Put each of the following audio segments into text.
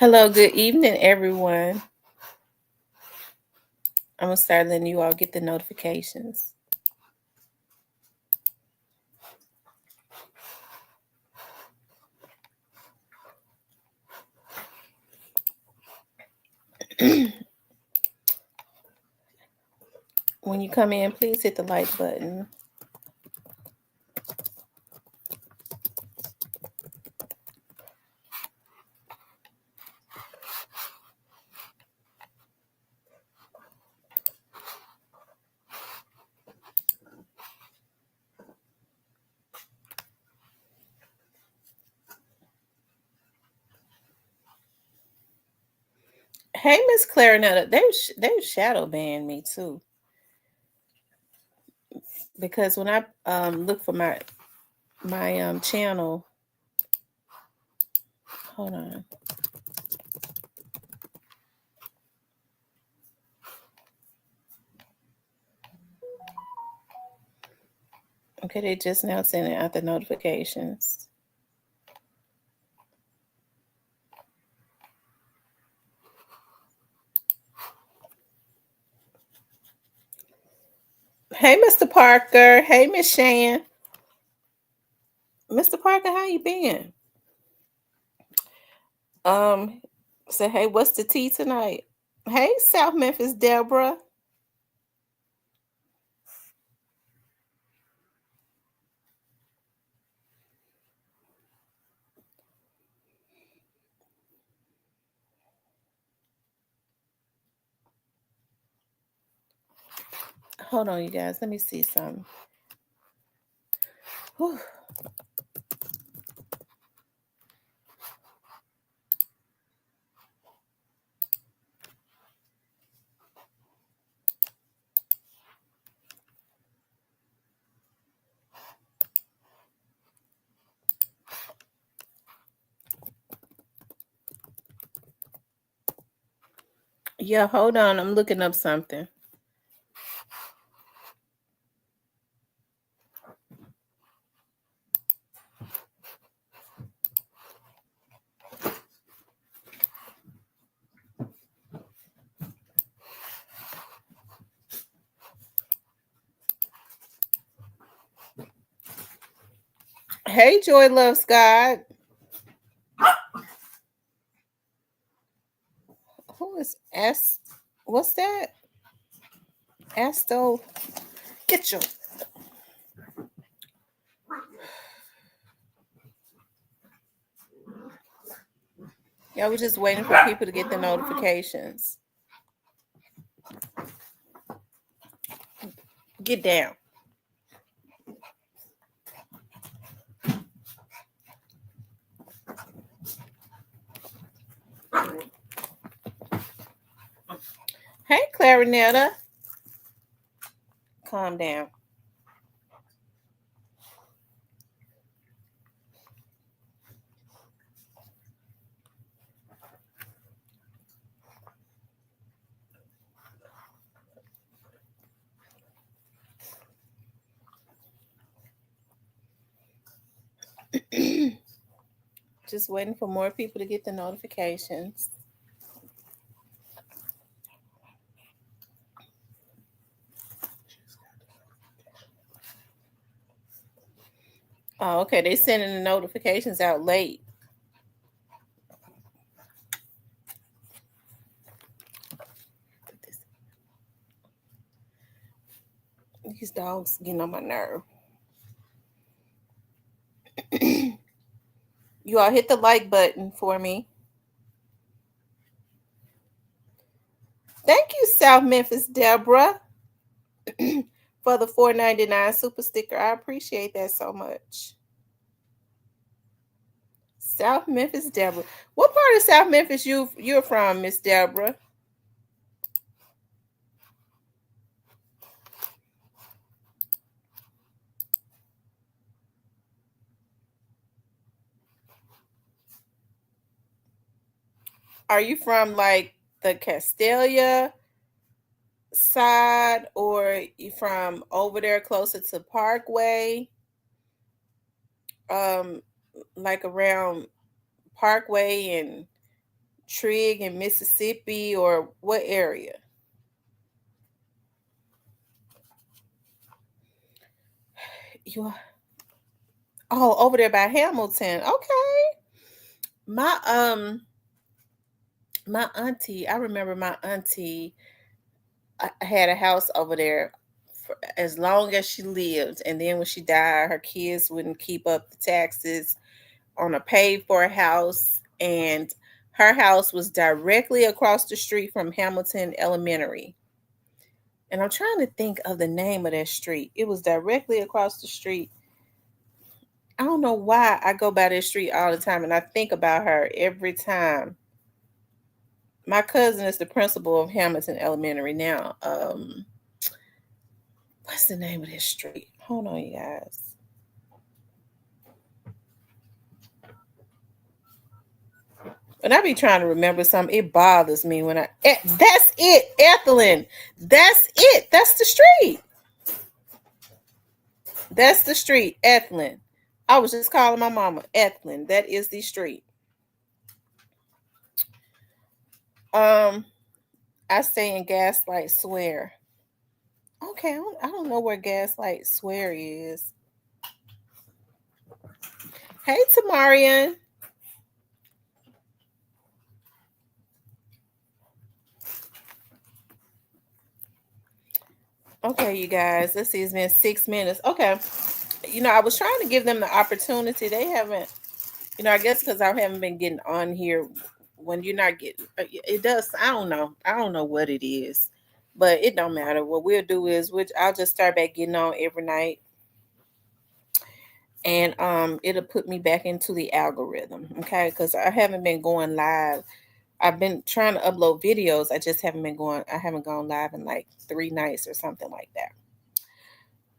Hello, good evening, everyone. I'm gonna start letting you all get the notifications. When you come in, please hit the like button. Hey, Miss Clarinetta, they've shadow banned me too because when I look for my channel, hold on. Okay, they just now sending out the notifications. Hey, Mr. Parker. Hey, Miss Shan. Mr. Parker, how you been? Um, say hey, what's the tea tonight? Hey, South Memphis, Deborah. Hold on, you guys. Let me see something. Whew. Yeah, hold on. I'm looking up something. Hey, Joy Loves God. Who is S? What's that? Asto. Get your. Yeah, we're just waiting for people to get the notifications. Get down. Hey, Clarinetta. Calm down. Just waiting for more people to get the notifications. Oh, okay. They sending the notifications out late. These dogs getting on my nerve. You all hit the like button for me. Thank you, South Memphis Deborah, for the $4.99 super sticker. I appreciate that so much. South Memphis Deborah. What part of South Memphis you're from, Miss Deborah? Are you from like the Castelia side, or you from over there closer to Parkway? Like around Parkway and Trigg in Mississippi, or what area? You over there by Hamilton. Okay. My my auntie, I remember my auntie had a house over there for as long as she lived, and then when she died, her kids wouldn't keep up the taxes on a paid for house, and her house was directly across the street from Hamilton Elementary. And I'm trying to think of the name of that street. It was directly across the street. I don't know why I go by this street all the time and I think about her every time. My cousin is the principal of Hamilton Elementary now. What's the name of this street? Hold on, you guys. When I be trying to remember something, it bothers me when that's it, Ethelyn. That's it. That's the street. That's the street, Ethelyn. I was just calling my mama Ethelyn. That is the street. I stay in Gaslight Square. Okay, I don't know where Gaslight Square is. Hey, Tamarian. Okay, you guys. Let's see. It's been 6 minutes. Okay. I was trying to give them the opportunity. They haven't. I guess because I haven't been getting on here when you're not getting. It does. I don't know. I don't know what it is, but it don't matter. What we'll do is, I'll just start back getting on every night, and it'll put me back into the algorithm. Okay, because I haven't been going live. I've been trying to upload videos. I just haven't been going. I haven't gone live in like 3 nights or something like that.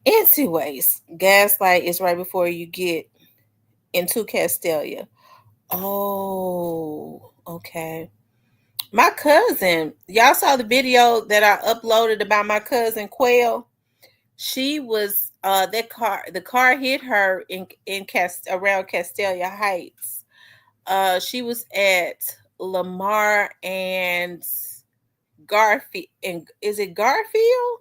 Anyways, Gaslight is right before you get into Castelia. Oh, okay. My cousin, y'all saw the video that I uploaded about my cousin Quail. She was the car hit her around Castelia Heights. She was at Lamar and Garfield, and is it Garfield?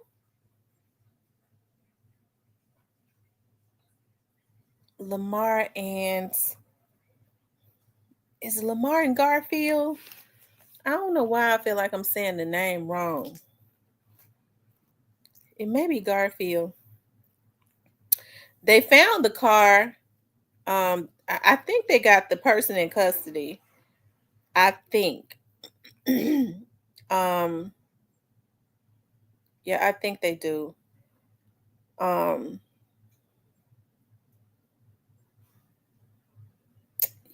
Lamar and is it Lamar and Garfield? I don't know why I feel like I'm saying the name wrong. It may be Garfield. They found the car. I think they got the person in custody. I think. Yeah, I think they do.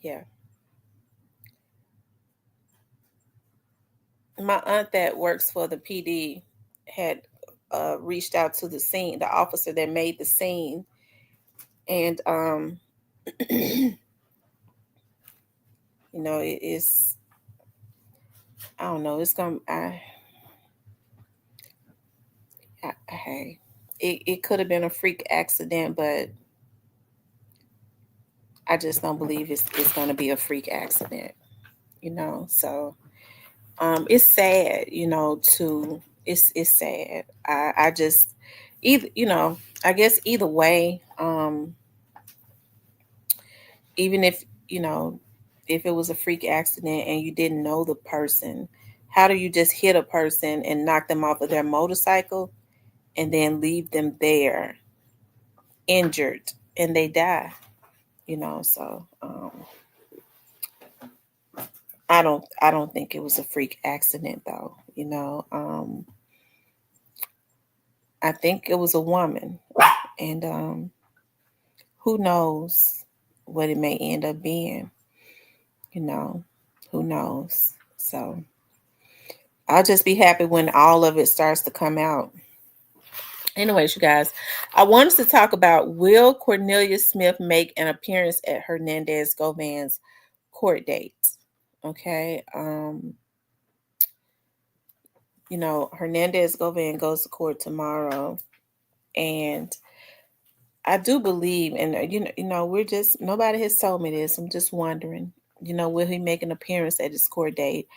Yeah. My aunt that works for the PD had reached out to the officer that made the scene, and it is. I don't know. It's gonna. Hey, it could have been a freak accident, but I just don't believe it's gonna be a freak accident. So it's sad. It's sad. I just I guess either way, even if it was a freak accident and you didn't know the person, how do you just hit a person and knock them off of their motorcycle and then leave them there injured and they die? So I don't think it was a freak accident though. I think it was a woman, and who knows what it may end up being. Who knows? So I'll just be happy when all of it starts to come out. Anyways, you guys, I wanted to talk about, will Cornelius Smith make an appearance at Hernandez Govan's court date? Okay. Hernandez Govan goes to court tomorrow, and I do believe, and we're just, nobody has told me this. I'm just wondering, Will he make an appearance at his court date?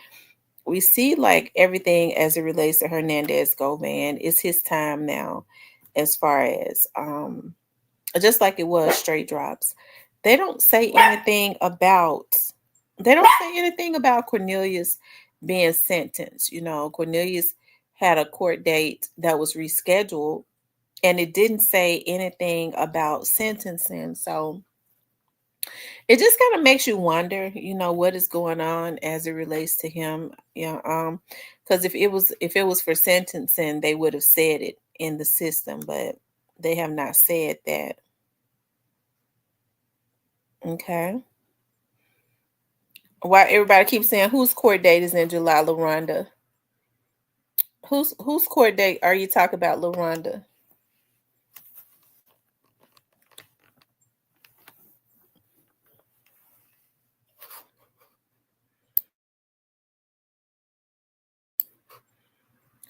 We see like everything as it relates to Hernandez Govan. It's his time now, as far as just like it was straight drops. They don't say anything about Cornelius being sentenced. Cornelius had a court date that was rescheduled, and it didn't say anything about sentencing. So it just kind of makes you wonder, what is going on as it relates to him. Because if it was for sentencing, they would have said it in the system, but they have not said that. Okay. Why everybody keeps saying whose court date is in July, LaRonda? Whose court date are you talking about, LaRonda?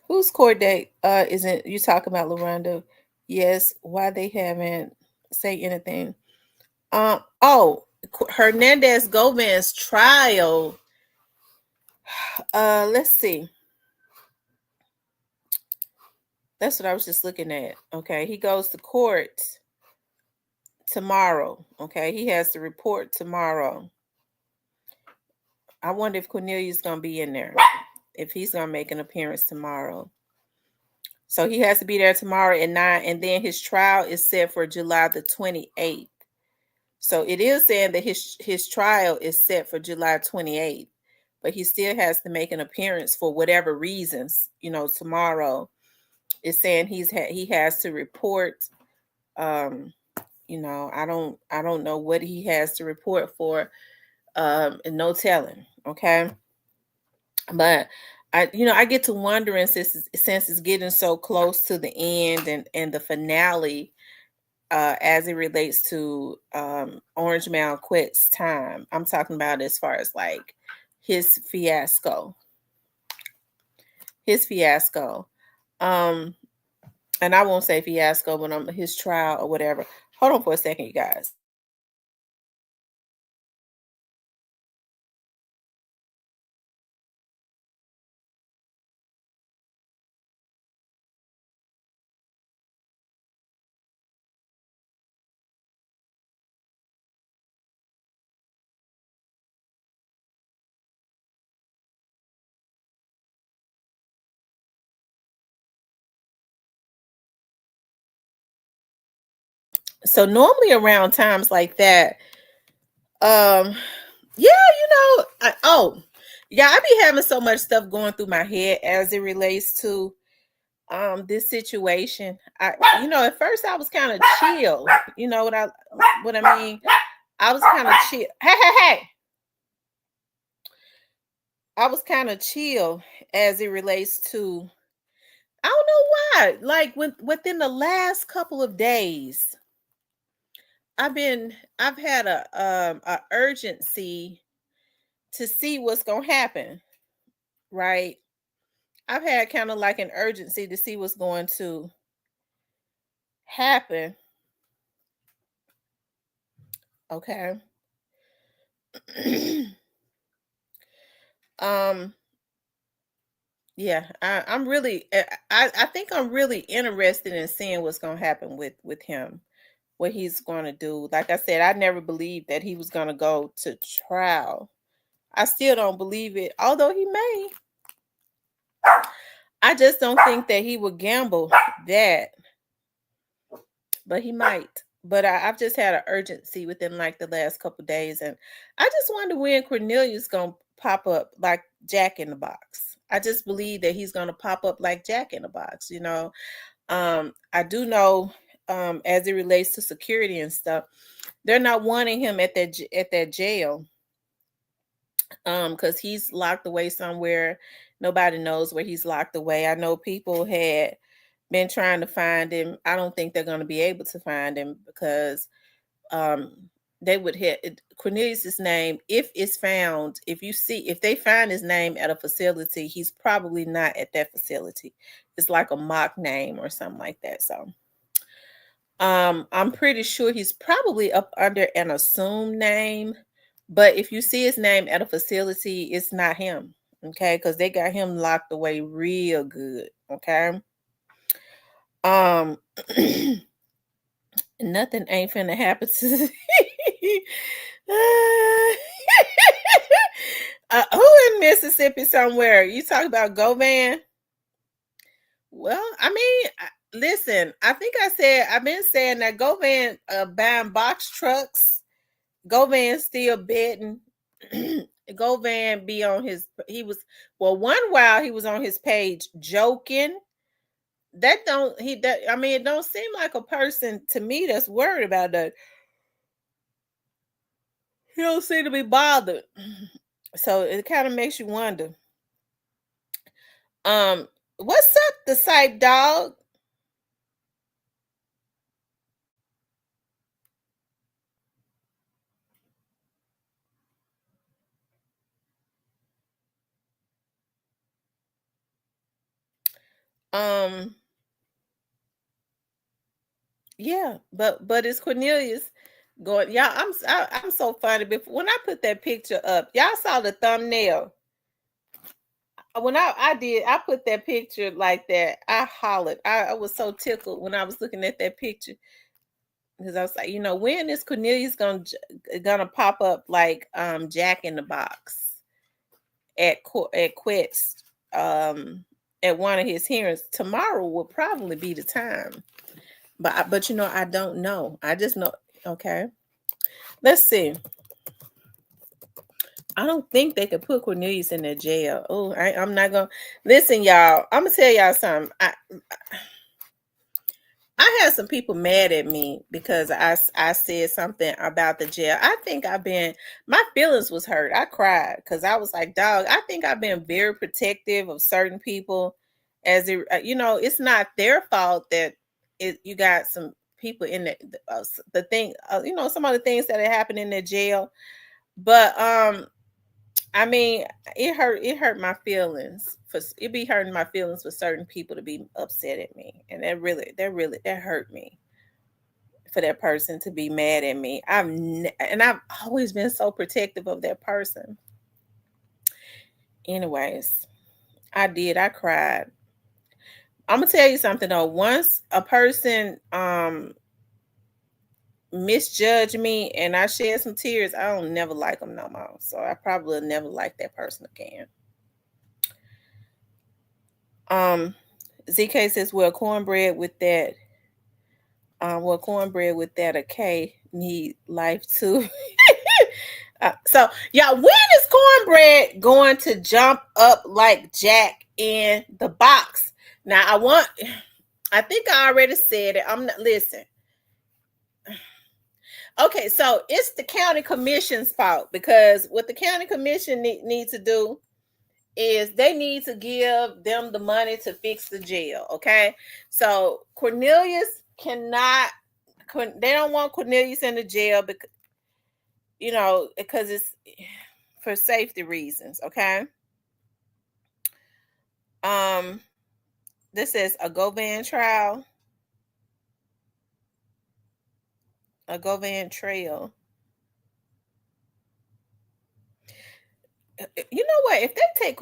Whose court date isn't you talking about, LaRonda? Yes. Why they haven't say anything? Hernandez Govan's trial. Let's see. That's what I was just looking at. Okay, he goes to court tomorrow. Okay, he has to report tomorrow. I wonder if Cornelius is gonna be in there, if he's gonna make an appearance tomorrow. So he has to be there tomorrow at 9, and then his trial is set for July the 28th. So it is saying that his trial is set for July 28th, but he still has to make an appearance for whatever reasons. Tomorrow is saying he has to report. I don't know what he has to report for. And no telling. Okay, but I get to wondering since it's getting so close to the end and the finale, as it relates to Orange Malquet's time. I'm talking about as far as like his fiasco. Um, and I won't say fiasco, but his trial or whatever. Hold on for a second, you guys. So normally around times like that, yeah, yeah, I be having so much stuff going through my head as it relates to this situation. At first I was kind of chill. You know what I mean? I was kind of chill. Hey. I was kind of chill as it relates to, I don't know why. Like within the last couple of days, I've had a urgency to see what's gonna happen, right? I've had kind of like an urgency to see what's going to happen. Okay. um yeah, I'm really I think I'm really interested in seeing what's gonna happen with him, what he's gonna do. Like I said, I never believed that he was gonna go to trial. I still don't believe it, although he may. I just don't think that he would gamble that, but he might. But I've just had an urgency within like the last couple of days, and I just wonder when Cornelius gonna pop up like Jack in the Box. I just believe that he's gonna pop up like Jack in the Box. I do know, as it relates to security and stuff, they're not wanting him at that jail, because he's locked away somewhere. Nobody knows where he's locked away. I know people had been trying to find him. I don't think they're going to be able to find him because um they would hit Cornelius's name if it's found. If they find his name at a facility, he's probably not at that facility. It's like a mock name or something like that. So I'm pretty sure he's probably up under an assumed name, But if you see his name at a facility, it's not him. Okay, because they got him locked away real good. Okay. Um Nothing ain't finna happen to who in Mississippi somewhere? You talk about Govan? Well, I mean, listen, I think I've been saying that Govan buying box trucks. Govan still betting. Govan be on he was, well, one while he was on his page joking. That don't he that I mean, it don't seem like a person to me that's worried about that. He don't seem to be bothered. So it kind of makes you wonder. What's up, the site dog? Um, yeah, but it's Cornelius going. Y'all, I'm so funny. Before when I put that picture up, y'all saw the thumbnail. When I put that picture like that. I hollered. I was so tickled when I was looking at that picture because I was like, when is Cornelius gonna pop up like Jack in the Box at Quest at one of his hearings? Tomorrow will probably be the time. But I don't know. I just know. Okay, let's see. I don't think they could put Cornelius in the jail. Oh, I'm not gonna listen, y'all. I'm gonna tell y'all something. I had some people mad at me because I said something about the jail. I think my feelings was hurt. I cried because I was like, dog, I think I've been very protective of certain people. It's not their fault that you got some people in the thing, some of the things that happened in the jail. But I mean, it hurt my feelings it be hurting my feelings for certain people to be upset at me. And that hurt me for that person to be mad at me. And I've always been so protective of that person. Anyways, I cried. I'm gonna tell you something though. Once a person misjudge me and I shed some tears, I don't never like them no more. So I probably will never like that person again. ZK says, well, cornbread with that, a K need life too. So, y'all, when is cornbread going to jump up like Jack in the Box? Now, I think I already said it. I'm not, listen. Okay, so it's the county commission's fault because what the county commission needs to do is they need to give them the money to fix the jail. Okay, so Cornelius they don't want Cornelius in the jail because it's for safety reasons. Okay. This is a Govan trial, a Govan trail. You know what? If they take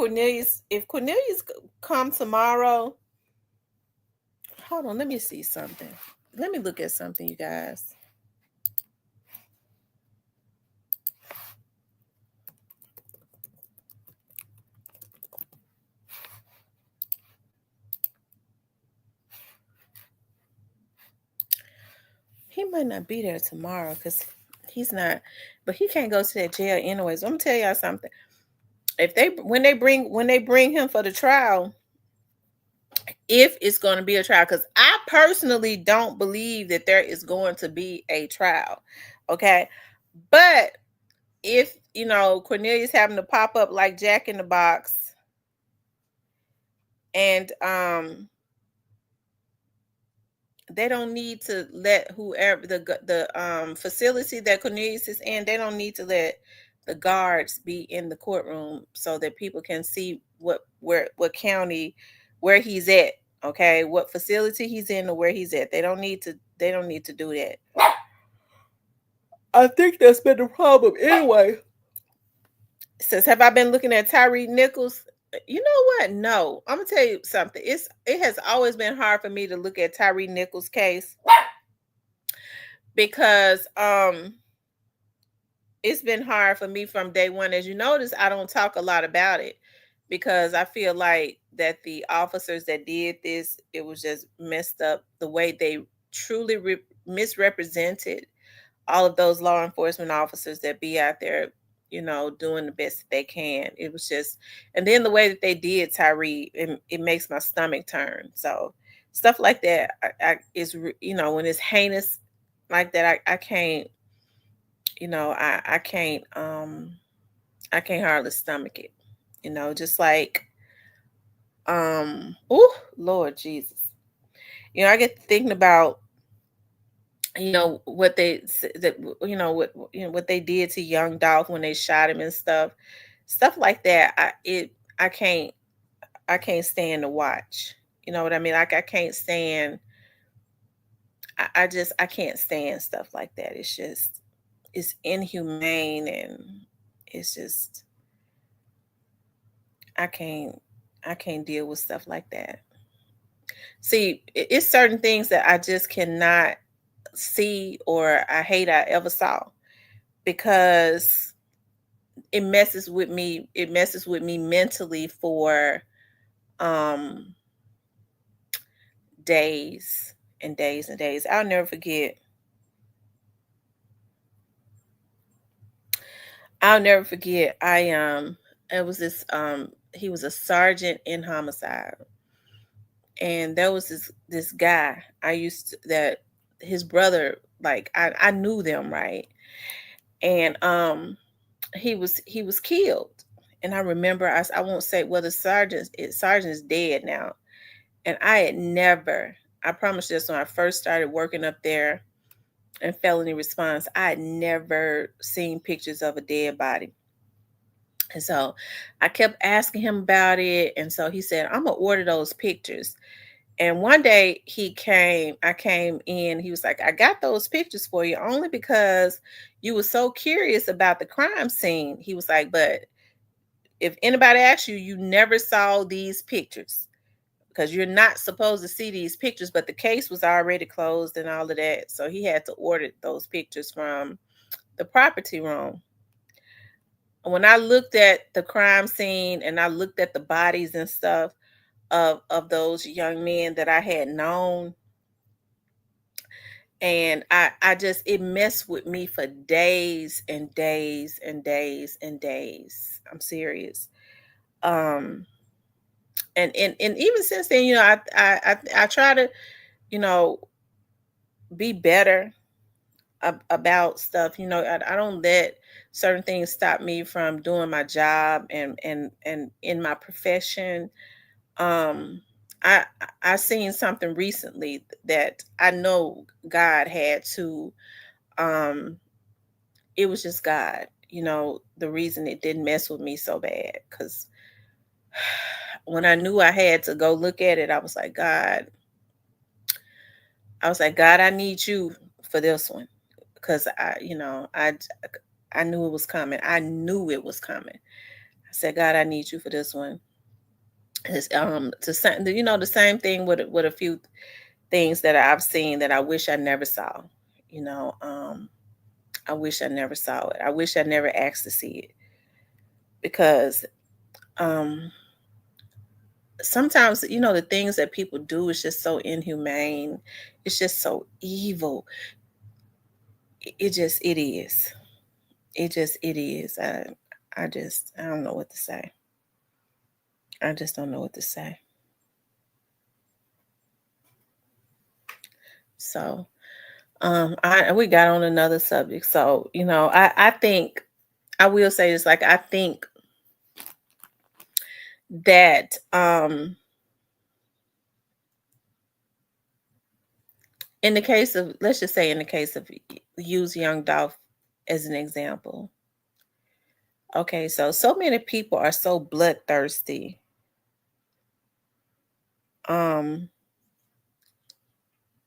if Cornelius come tomorrow, hold on, let me see something. Let me look at something, you guys. He might not be there tomorrow because he's not, but he can't go to that jail anyways. I'm gonna tell y'all something. When they bring him for the trial, if it's going to be a trial, because I personally don't believe that there is going to be a trial. Okay. But if Cornelius having to pop up like Jack in the Box, and they don't need to let whoever the facility that Cornelius is in, they don't need to let the guards be in the courtroom so that people can see what county where he's at. Okay, what facility he's in or where he's at. They don't need to do that. I think that's been the problem anyway. Says, have I been looking at Tyree Nichols? You know what? No. I'm gonna tell you something. It has always been hard for me to look at Tyree Nichols' case because it's been hard for me from day one. As you notice, I don't talk a lot about it because I feel like that the officers that did this, it was just messed up the way they truly misrepresented all of those law enforcement officers that be out there, doing the best that they can. It was just, and then the way that they did Tyree, it makes my stomach turn. So stuff like that, when it's heinous like that, I can't, I can't, I can't hardly stomach it. Just like, oh Lord Jesus, I get thinking about what what they did to young Dolph when they shot him and stuff like that. I can't stand to watch. You know what I mean? Like I can't stand. I can't stand stuff like that. It's inhumane, and it's just I can't I can't deal with stuff like that. See, it's certain things that I just cannot see, or I hate I ever saw, because it messes with me mentally for um days and days and days. I'll never forget. It was this he was a sergeant in homicide, and there was this guy I used to, that his brother, like I knew them, right? And he was killed. And I remember, I won't say, well, the sergeant is dead now. And I promise you this, when I first started working up there in felony response, I had never seen pictures of a dead body. And so I kept asking him about it. And so he said, I'm gonna order those pictures. And one day I came in, he was like, I got those pictures for you only because you were so curious about the crime scene. He was like, but if anybody asks you, you never saw these pictures because you're not supposed to see these pictures, but the case was already closed and all of that. So he had to order those pictures from the property room. When I looked at the crime scene and I looked at the bodies and stuff of those young men that I had known, and I just, it messed with me for days and days and days and days. I'm serious. Um and even since then, I try to, you know, be better about stuff. I don't let certain things stop me from doing my job and in my profession. Um, I seen something recently that I know God had to. Um, it was just God. The reason it didn't mess with me so bad, because when I knew I had to go look at it, I was like, God. I was like, God, I need you for this one, because I knew it was coming. I knew it was coming. I said, God, I need you for this one. The same thing with a few things that I've seen that I wish I never saw. You know, I wish I never saw it. I wish I never asked to see it, because um, sometimes, the things that people do is just so inhumane. It's just so evil. It is. It is. I don't know what to say. I just don't know what to say. So, I we got on another subject. So, I think I will say this, like I think that in the case of, let's just say, in the case of, use young Dolph as an example. Okay, so many people are so bloodthirsty. Um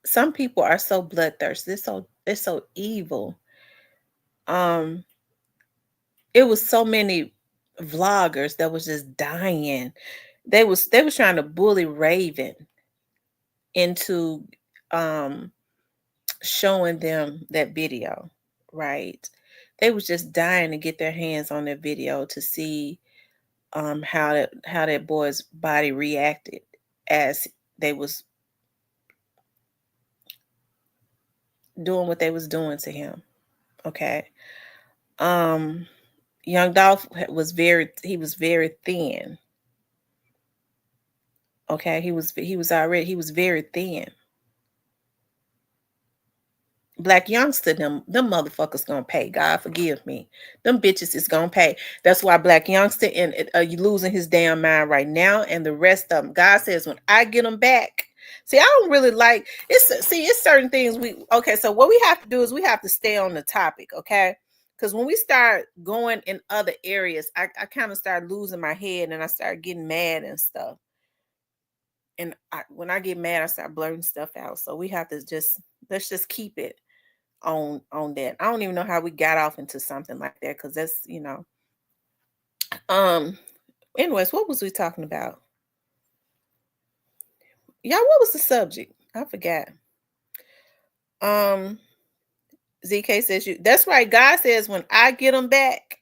some people are so bloodthirsty. They're so evil. Um it was so many. vloggers that was just dying. They was trying to bully Raven into um showing them that video, right? They was just dying to get their hands on that video to see how that boy's body reacted as they was doing what they was doing to him. Okay. Um Young Dolph was very thin. Okay, he was very thin. Black Youngster, them motherfuckers gonna pay. God forgive me. Them bitches is gonna pay. That's why Black Youngster and you losing his damn mind right now, and the rest of them. God says when I get them back. See, I don't really like it's. See, it's certain things we okay. So what we have to do is we have to stay on the topic, okay? Because when we start going in other areas, I kind of start losing my head and I start getting mad and stuff. And when I get mad, I start blurting stuff out. So we have to let's just keep it on that. I don't even know how we got off into something like that because that's. Um. Anyways, what was we talking about? Y'all, what was the subject? I forgot. Um. ZK says you. That's right. God says when I get them back,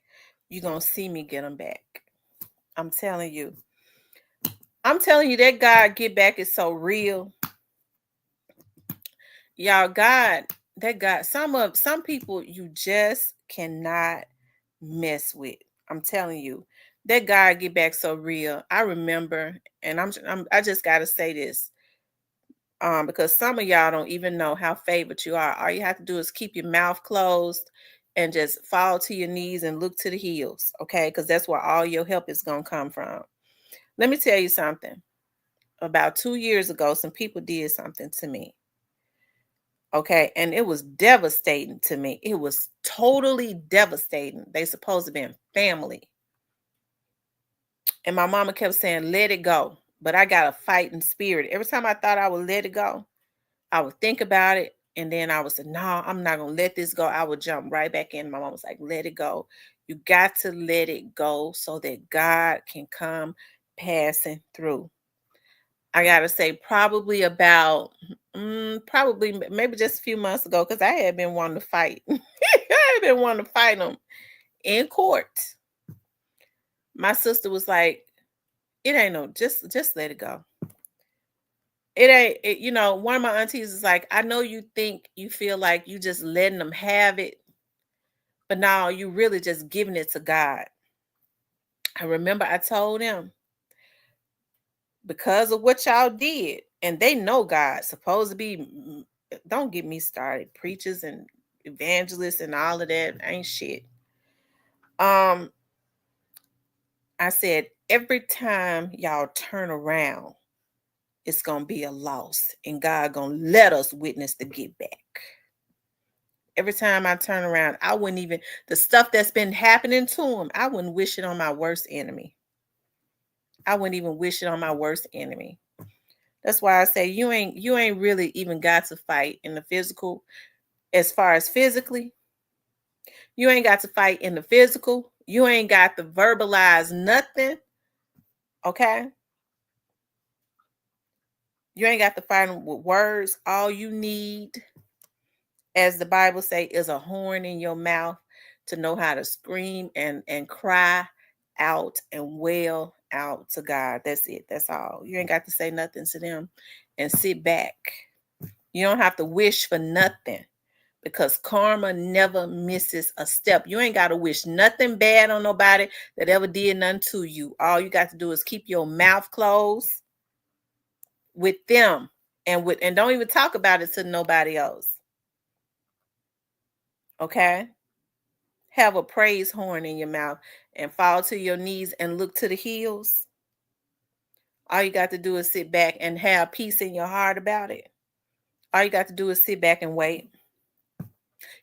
you're gonna see me get them back. I'm telling you. I'm telling you that God get back is so real. Y'all, God, some people you just cannot mess with. I'm telling you, that God get back so real. I remember, and I just gotta say this, because some of y'all don't even know how favored you are. All you have to do is keep your mouth closed and just fall to your knees and look to the hills, okay? Because that's where all your help is gonna come from. Let me tell you something. About 2 years ago, some people did something to me. Okay, and it was devastating to me. It was totally devastating. They supposed to be family. And my mama kept saying, let it go. But I got a fighting spirit. Every time I thought I would let it go, I would think about it. And then I would say, no, I'm not going to let this go. I would jump right back in. My mom was like, let it go. You got to let it go so that God can come passing through. I got to say, probably about, probably maybe just a few months ago, because I had been wanting to fight. I had been wanting to fight them in court. My sister was like, it ain't no, just let it go. It ain't, one of my aunties is like, I know you think you feel like you just letting them have it, but now you really just giving it to God. I remember I told them, because of what y'all did, and they know God, supposed to be, don't get me started, preachers and evangelists and all of that ain't shit. I said, every time y'all turn around, it's gonna be a loss, and God gonna let us witness the get back. Every time I turn around, I wouldn't even the stuff that's been happening to him, I wouldn't wish it on my worst enemy. I wouldn't even wish it on my worst enemy. That's why I say you ain't really even got to fight in the physical. As far as physically, you ain't got to fight in the physical. You ain't got to verbalize nothing. Okay? You ain't got to fight them with words. All you need, as the Bible say, is a horn in your mouth to know how to scream and cry out and wail out to God. That's it. That's all. You ain't got to say nothing to them and sit back. You don't have to wish for nothing, because karma never misses a step. You ain't got to wish nothing bad on nobody that ever did nothing to you. All you got to do is keep your mouth closed with them, and don't even talk about it to nobody else. Okay? Have a praise horn in your mouth and fall to your knees and look to the hills. All you got to do is sit back and have peace in your heart about it. All you got to do is sit back and wait.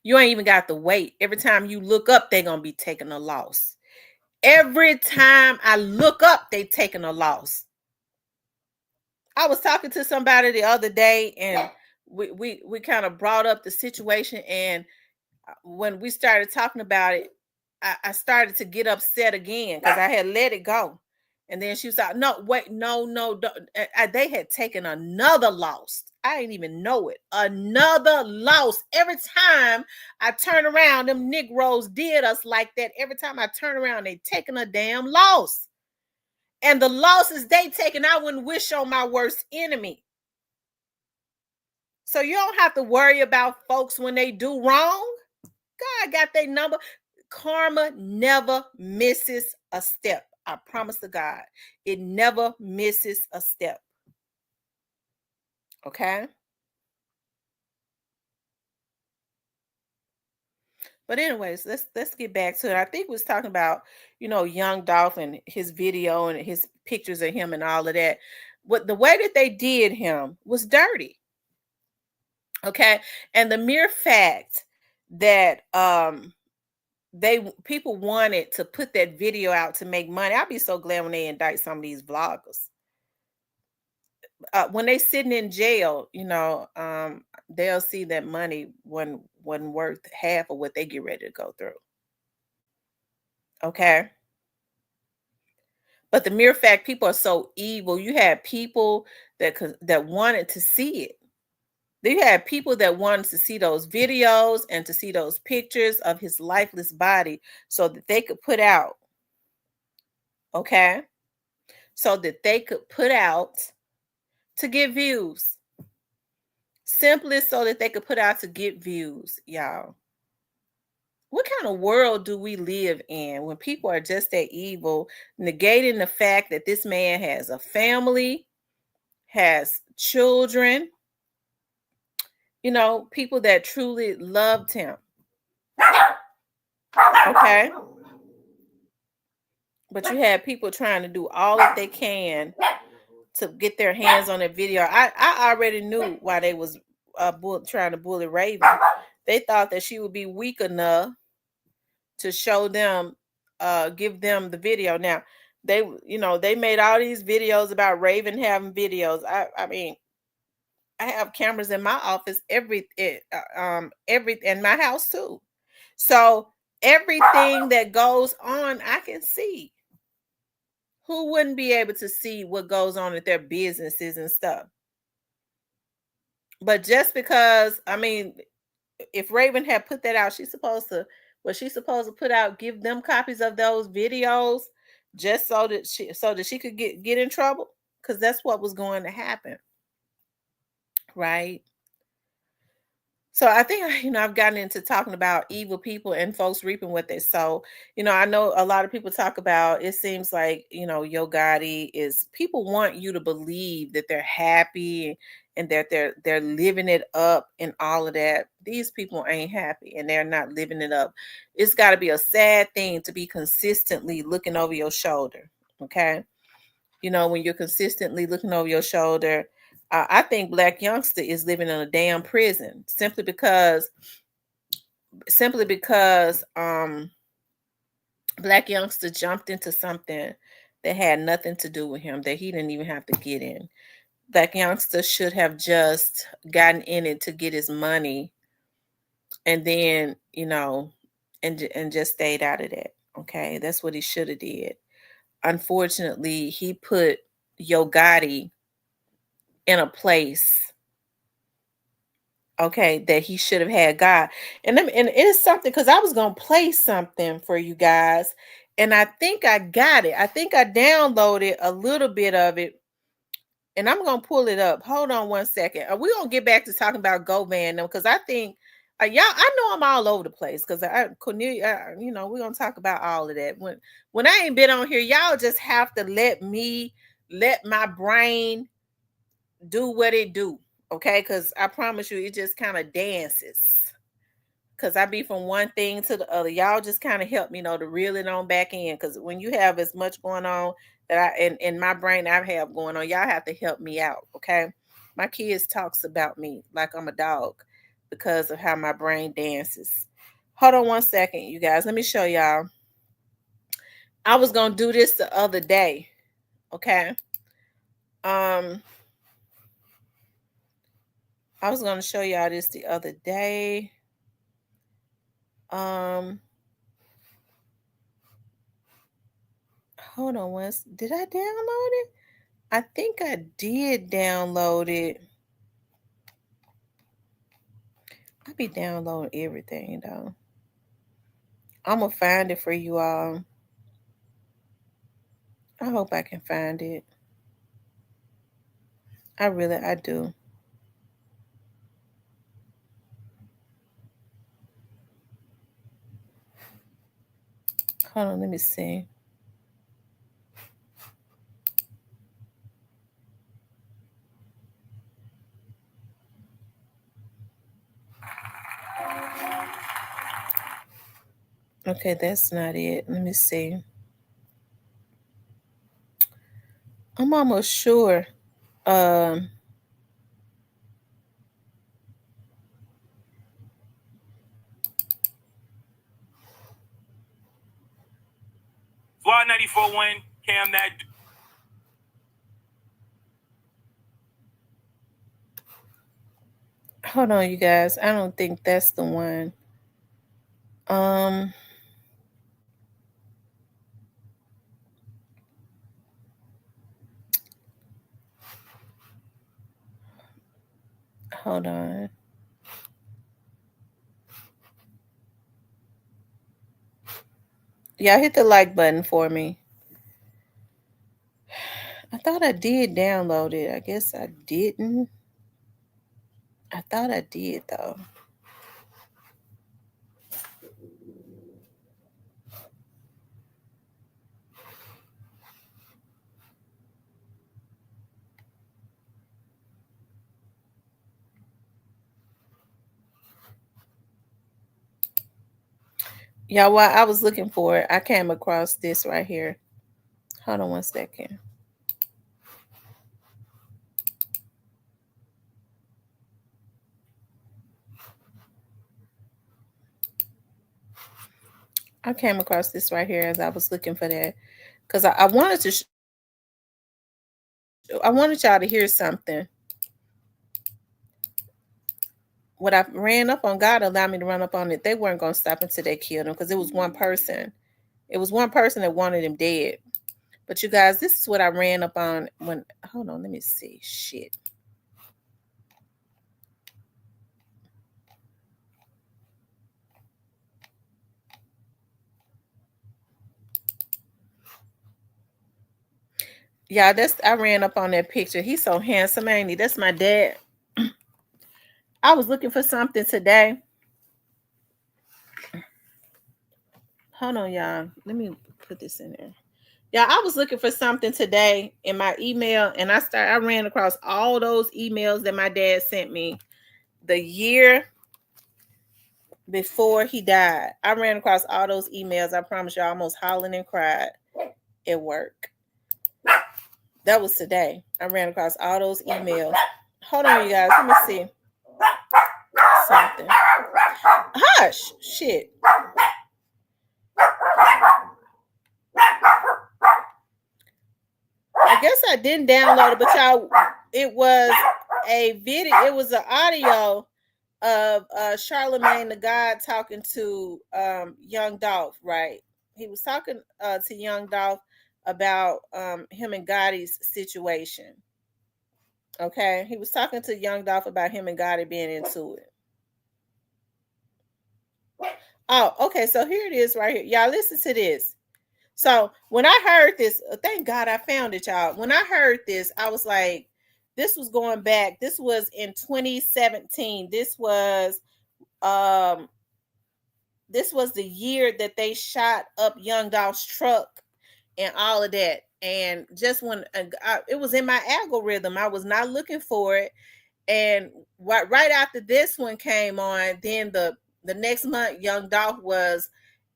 You ain't even got to wait. Every time you look up, they're going to be taking a loss. Every time I look up, they taking a loss. I was talking to somebody the other day, and we kind of brought up the situation, and when we started talking about it, I started to get upset again because I had let it go. And then she was like, no, wait, no, no, they had taken another loss. I didn't even know it. Another loss. Every time I turn around, them Negroes did us like that. Every time I turn around, they taking a damn loss. And the losses they taking, I wouldn't wish on my worst enemy. So you don't have to worry about folks when they do wrong. God got their number. Karma never misses a step. I promise to God, it never misses a step. Okay. But anyways, let's get back to it. I think we was talking about, young Dolph and his video and his pictures of him and all of that. What the way that they did him was dirty. Okay. And the mere fact that people wanted to put that video out to make money. I'll be so glad when they indict some of these vloggers. When they sitting in jail, they'll see that money wasn't worth half of what they get ready to go through. Okay. But the mere fact people are so evil, you had people that wanted to see it. They had people that wanted to see those videos and to see those pictures of his lifeless body so that they could put out, okay? So that they could put out to get views. Simply so that they could put out to get views, y'all. What kind of world do we live in when people are just that evil, negating the fact that this man has a family, has children, people that truly loved him? Okay. But you had people trying to do all that they can to get their hands on that video. I already knew why they was trying to bully Raven. They thought that she would be weak enough to show them, give them the video. Now, they made all these videos about Raven having videos. I mean, I have cameras in my office, every in my house too. So everything that goes on, I can see. Who wouldn't be able to see what goes on at their businesses and stuff? But just because, I mean, if Raven had put that out, was she supposed to put out, give them copies of those videos just so that she could get in trouble? Because that's what was going to happen, right? So I think, I've gotten into talking about evil people and folks reaping what they sow. I know a lot of people talk about, it seems like, Yo Gotti is, people want you to believe that they're happy and that they're living it up and all of that. These people ain't happy and they're not living it up. It's got to be a sad thing to be consistently looking over your shoulder. Okay. When you're consistently looking over your shoulder, I think Black Youngster is living in a damn prison simply because Black Youngster jumped into something that had nothing to do with him, that he didn't even have to get in. Black Youngster should have just gotten in it to get his money and then, and just stayed out of that. Okay. That's what he should have did. Unfortunately, he put Yo Gotti in a place, okay, that he should have had God. And it is something, because I was gonna play something for you guys, and I think I got it. I think I downloaded a little bit of it, and I'm gonna pull it up. Hold on one second. We're gonna get back to talking about Govan though, because I think y'all, I know I'm all over the place because Cornelia, we're gonna talk about all of that. When I ain't been on here, y'all just have to let my brain do what it do, okay? Because I promise you, it just kind of dances. Because I be from one thing to the other. Y'all just kind of help me know to reel it on back in. Because when you have as much going on that in my brain I have going on, y'all have to help me out, okay? My kids talks about me like I'm a dog because of how my brain dances. Hold on one second, you guys. Let me show y'all. I was gonna do this the other day, okay? I was gonna show y'all this the other day. Hold on once. Did I download it? I think I did download it. I be downloading everything though. I'm gonna find it for you all. I hope I can find it. I do. Hold on, let me see. Okay, that's not it. Let me see. I'm almost sure. Um, Fly 94 win, Cam that. hold on, you guys. I don't think that's the one. Um, hold on. Y'all hit the like button for me. I thought I did download it. I guess I didn't. I thought I did though. Y'all, while I was looking for it, I came across this right here. Hold on one second. I came across this right here as I was looking for that because I wanted to. I wanted y'all to hear something. What I ran up on, God allowed me to run up on it. They weren't going to stop until they killed him because it was one person. It was one person that wanted him dead. But you guys, this is what I ran up on when. Hold on, let me see. Shit. Yeah, I ran up on that picture. He's so handsome, ain't he? That's my dad. I was looking for something today. Hold on, y'all. Let me put this in there. Yeah, I was looking for something today in my email, and I ran across all those emails that my dad sent me the year before he died. I ran across all those emails. I promise you, I almost hollering and cried at work. That was today. I ran across all those emails. Hold on, you guys. Let me see something. Hush, shit. I guess I didn't download it, but y'all, it was a video. It was an audio of Charlemagne the God talking to Young Dolph, right? He was talking to Young Dolph about him and Gotti's situation. Okay, he was talking to Young Dolph about him and Gotti being into it. Oh, okay. So here it is, right here. Y'all listen to this. So when I heard this, thank God I found it, y'all. When I heard this, I was like, this was going back. This was in 2017. This was the year that they shot up Young Dolph's truck and all of that. And just when it was in my algorithm, I was not looking for it. And right after this one came on, then the next month, Young Dolph was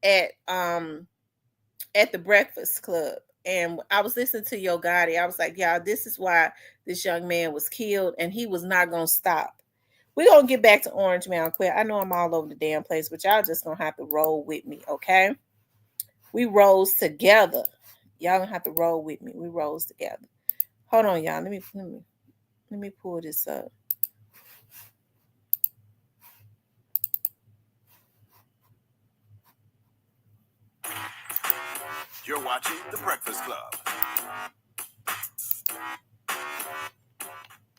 at the Breakfast Club, and I was listening to Yo Gotti. I was like, y'all, this is why this young man was killed, and he was not gonna stop. We're gonna get back to Orange Mound quick. I know I'm all over the damn place, but y'all just gonna have to roll with me, okay? We rose together. Y'all gonna have to roll with me. We rose together. Hold on, y'all. Let me pull this up. You're watching The Breakfast Club.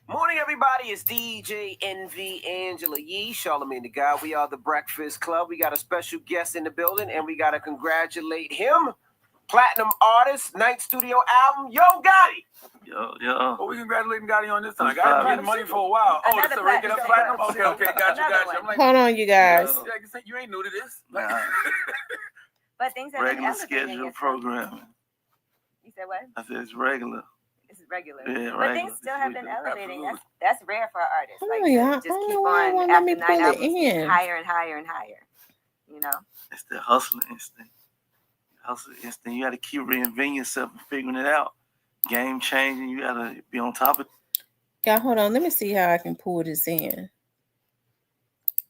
Morning, everybody. It's DJ NV Angela Yee, Charlamagne the God. We are The Breakfast Club. We got a special guest in the building, and we got to congratulate him. Platinum artist, ninth studio album, Yo Gotti. Yo. Well, we congratulating Gotti on this time. Gotti Gotti been money for a while. Oh, Another it's a regular platinum? platinum. Okay, got you. I'm like, Hold on, you guys. you ain't new to this. Nah. But things have been Regular elevating schedule itself. programming. You said what? I said it's regular. It's regular. Yeah, But regular. things still have been Absolutely. elevating. That's rare for artists. Oh, Like yeah. to just I keep don't know why it on won't let me after 9 pull it albums, in. higher and higher and higher. You know. It's the hustling instinct. Hustling instinct. You got to keep reinventing yourself and figuring it out. Game changing. You got to be on top of it. Y'all, hold on. Let me see how I can pull this in.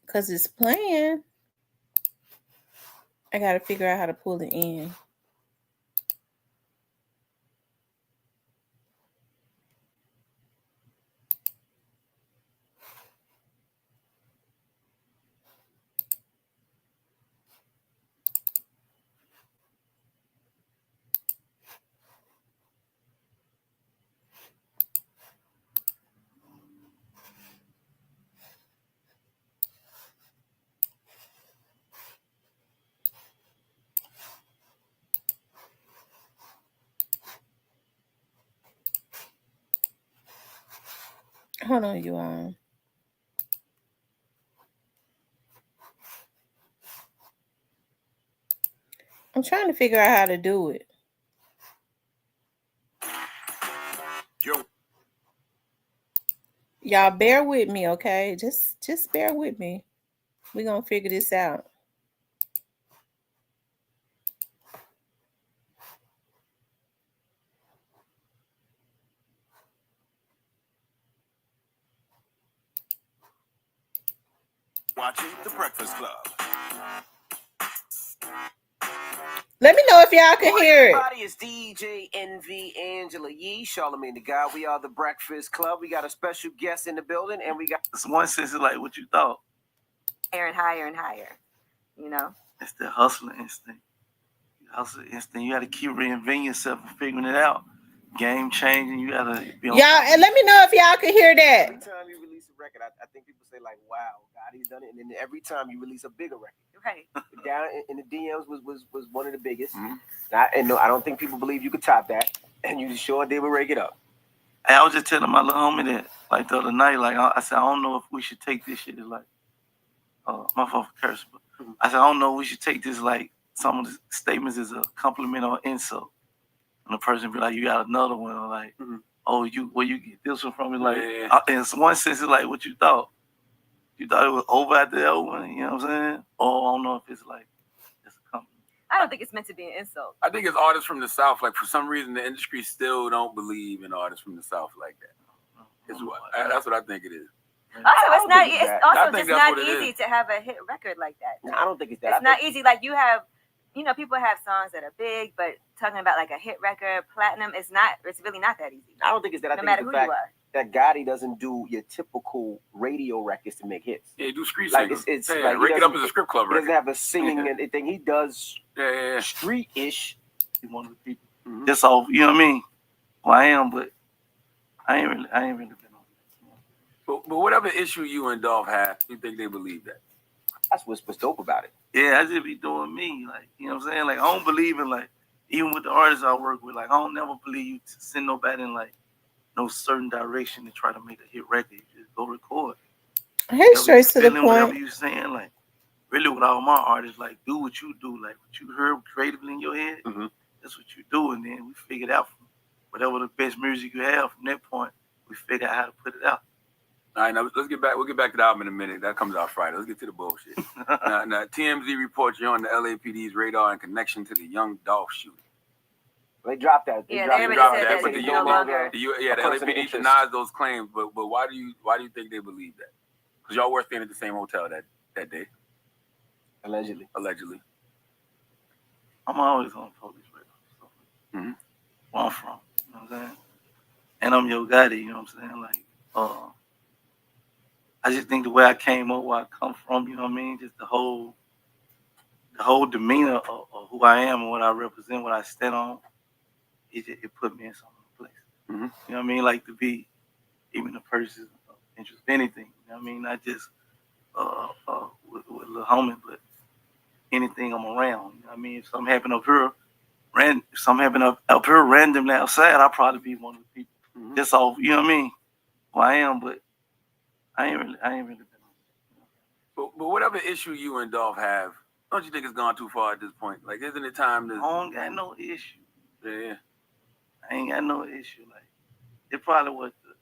Because it's playing. I got to figure out how to pull it in. Hold on, you all. I'm trying to figure out how to do it. Y'all bear with me, okay? Just bear with me. We're going to figure this out. Watching The Breakfast Club. Let me know if y'all can hear it. Everybody, it's DJ NV Angela Yee, Charlamagne the God. We are The Breakfast Club. We got a special guest in the building, and we got It's one sense it's like what you thought. Higher and higher and higher. You know. It's the hustling instinct. Hustling instinct. You got to keep reinventing yourself and figuring it out. Game changing. You got to be on Y'all, top of and let me know if y'all can hear that. every time you release a record, I think people say like, "Wow, Gotti's done it," and then every time you release a bigger record, Right. down in the DMs was one of the biggest. Mhm. I don't think people believe you could top that, and you sure did with Rake It Up. Hey, I was just telling my little homie that, like the other night, like I said, I don't know if we should take this shit as like, my fault for cursing, but I said I don't know if we should take this like some of the statements as a compliment or insult. And the person be like, you got another one, or like, oh, where you get this one from? It's like, in one sense, it's like what you thought. You thought it was over at the other one, you know what I'm saying? Or I don't know if it's like, it's a compliment. I don't think it's meant to be an insult. I think it's artists from the South. Like, for some reason, the industry still don't believe in artists from the South like that. That's what I think it is. Also, it's not. think it's It's that. also I think just that's not what it easy is. to have a hit record like that. No, I don't think it's that. It's not easy. Like you have, people have songs that are big, but talking about like a hit record, platinum, it's really not that easy. I don't think it's that. I No think matter it's who the fact you are. that Gotti doesn't do your typical radio records to make hits. Yeah, do street Like, singles. it's yeah, like he Rake It Up doesn't- as a strip club He doesn't record. have a singing and thing. He does Yeah. street-ish. He's one of the people. Mhm. Just off, you know what I mean? Well, I am, but I ain't really been on. But whatever issue you and Dolph have, you think they believe that? That's what's dope about it. Yeah, I just be doing me, like, you know what I'm saying? Like, I don't believe in, like, even with the artists I work with, like, I don't never believe you to send nobody in, like, no certain direction to try to make a hit record. You just go record. Hey, straight to the Whatever point. you saying, like, really with all my artists, like, do what you do, like, what you heard creatively in your head, Mhm. that's what you do, and then we figured out from whatever the best music you have from that point, we figure out how to put it out. All right, now let's get back. We'll get back to the album in a minute. That comes out Friday. Let's get to the bullshit. now, TMZ reports you're on the LAPD's radar in connection to the young Dolph shooting. They dropped that. Yeah, dropped they it. already dropped said that, that but it's the no young- longer. The A person of LAPD interest. denies those claims, but why do you think they believe that? Because y'all were staying at the same hotel that day, Allegedly. allegedly. I'm always on police radar. So. Mhm. Where I'm from, you know what I'm saying? And I'm Yo Gotti, you know what I'm saying? Like, I just think the way I came up, where I come from, you know what I mean? Just the whole the whole demeanor of who I am and what I represent, what I stand on, it put me in some place. Mhm. You know what I mean? Like to be even a person of interest in anything. You know what I mean? Not just with little homie, but anything I'm around. You know what I mean? If something happened up here, if something happened up here randomly outside, I'll probably be one of the people. Mhm. That's all, you know what I mean? Who I am, but I ain't really been. But whatever issue you and Dolph have, don't you think it's gone too far at this point? Like, isn't it time I to? don't got no issue. Yeah. I ain't got no issue. Like, it probably was the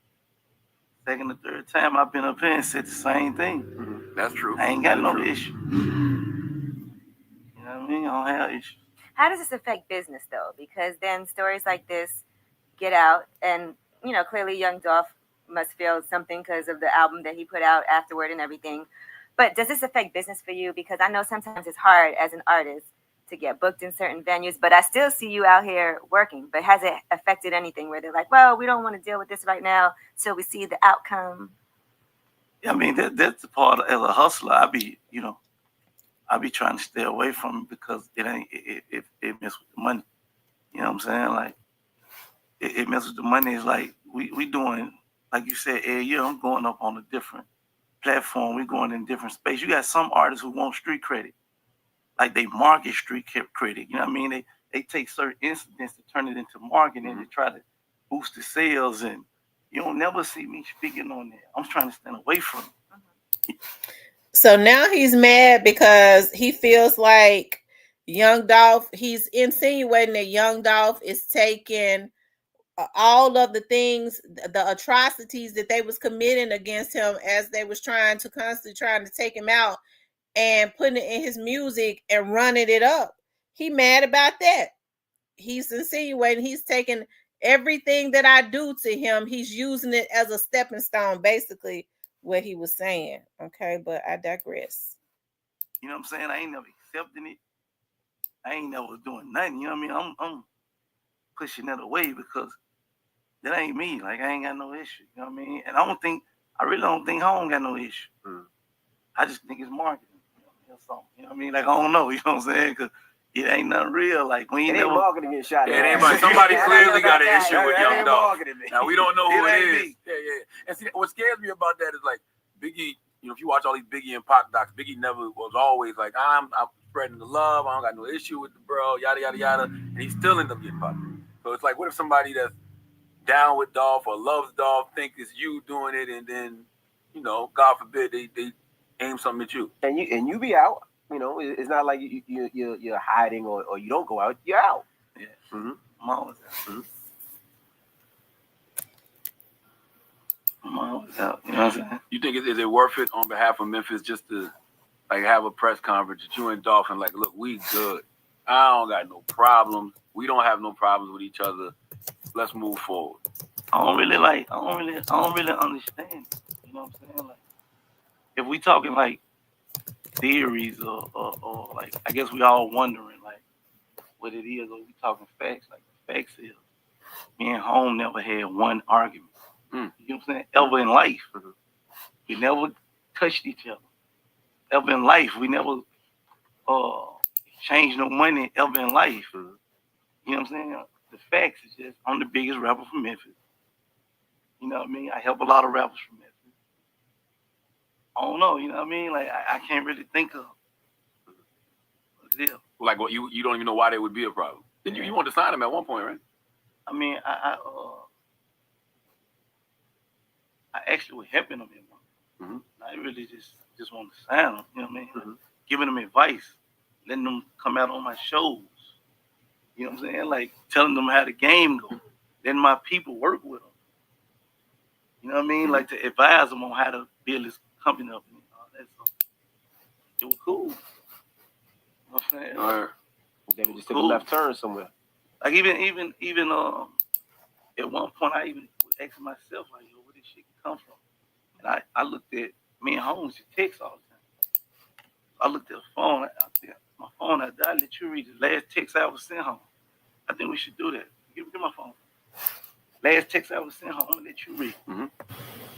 second or third time I've been up here and said the same thing. Mhm. That's true. I ain't got That's no true. issue. You know what I mean? I don't have issues. How does this affect business though? Because then stories like this get out, and clearly Young Dolph must feel something because of the album that he put out afterward and everything. But does this affect business for you? Because I know sometimes it's hard as an artist to get booked in certain venues, but I still see you out here working. But has it affected anything where they're like, well, we don't want to deal with this right now till we see the outcome? I mean, that's the part of, as a hustler, I be trying to stay away from it because it messes with the money. You know what I'm saying? Like, it messes with the money. It's like we doing, like you said, every year I'm going up on a different platform. We going in different space. You got some artists who want street credit. Like they market street credit. You know what I mean? They take certain incidents to turn it into marketing and to try to boost the sales, and you don't never see me speaking on that. I'm trying to stand away from it. So now he's mad because he feels like Young Dolph, he's insinuating that Young Dolph is taking all of the things, the atrocities that they was committing against him as they was constantly trying to take him out, and putting it in his music and running it up. He mad about that. He's insinuating he's taking everything that I do to him, he's using it as a stepping stone, basically what he was saying. Okay, but I digress. You know what I'm saying? I ain't never accepting it. I ain't never doing nothing. You know what I mean? I'm pushing that away because that ain't me. Like, I ain't got no issue. You know what I mean? And I really don't think Home got no issue. I just think it's marketing. Or something. You know what I mean? Like, I don't know. You know what I'm saying? Because it ain't nothing real. Like, when you It ain't never... marketing getting shot. Yeah, it ain't right. Somebody clearly got an issue with Young Dolph. Marketing. Now, we don't know who It it ain't is. me. Yeah. And see, what scares me about that is like Biggie, if you watch all these Biggie and Pac docs, Biggie never was always like, I'm spreading the love. I don't got no issue with the bro, yada, yada, yada. And he still ended up getting popped. So it's like, what if somebody that's down with Dolph or loves Dolph think it's you doing it, and then, God forbid, they aim something at you. And you be out. It's not like you're hiding or you don't go out. You're out. Yeah. Mm-hmm. I'm always out. I'm always out. You know what I'm saying? You think is it worth it on behalf of Memphis just to like have a press conference that you and Dolph and like, look, we good. I don't got no problems. We don't have no problems with each other. Let's move forward. I don't really understand. You know what I'm saying? Like, if we talking like theories or like, I guess we all wondering like what it is, or we talking facts. Like, the facts is me and Home never had one argument. You know what I'm saying? Ever in life. We never touched each other. Ever in life. We never exchanged no money ever in life. You know what I'm saying? The facts is just, I'm the biggest rapper from Memphis. You know what I mean? I help a lot of rappers from Memphis. I don't know, you know what I mean? Like, I can't really think of a deal. Like, what you don't even know why there would be a problem. Then you wanted to sign him at one point, right? I mean, I actually was helping him in one. I really just wanted to sign him, you know what I mean? Like, giving them advice, letting them come out on my shows. You know what I'm saying? Like, telling them how the game goes. Letting my people work with them. You know what I mean? Like, to advise them on how to build this company up and all that stuff. It was cool. You know what I'm saying? All right. They just took a left turn somewhere. Like, even at one point, I even was asking myself, like, yo, where this shit come from? And I looked at, me and Holmes used to text all the time. I looked at the phone. My phone, I let you read the last text I was sent home. I think we should do that. Give me my phone. Last text I was sent home, I'm gonna let you read.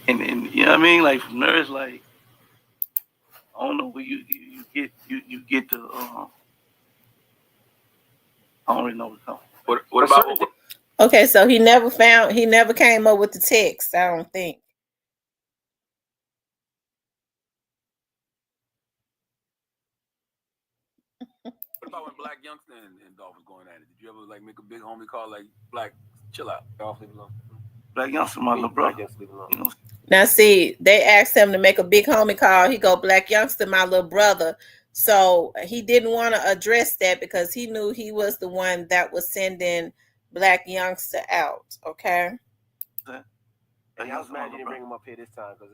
And you know what I mean? Like, from there, it's like, I don't know where you get the I don't really know what's coming. What about Okay, so he never came up with the text, I don't think. what about when Black Youngster and Dolph was going at it? Did you ever like make a big homie call like Black, chill out, Dolph, leave it alone? Black Youngster, my little brother. Black Youngster, leave it alone. You know, Now, see, they asked him to make a big homie call. He go, Black Youngster, my little brother. So he didn't want to address that because he knew he was the one that was sending Black Youngster out. Okay. And I was mad you didn't bring him up here this time because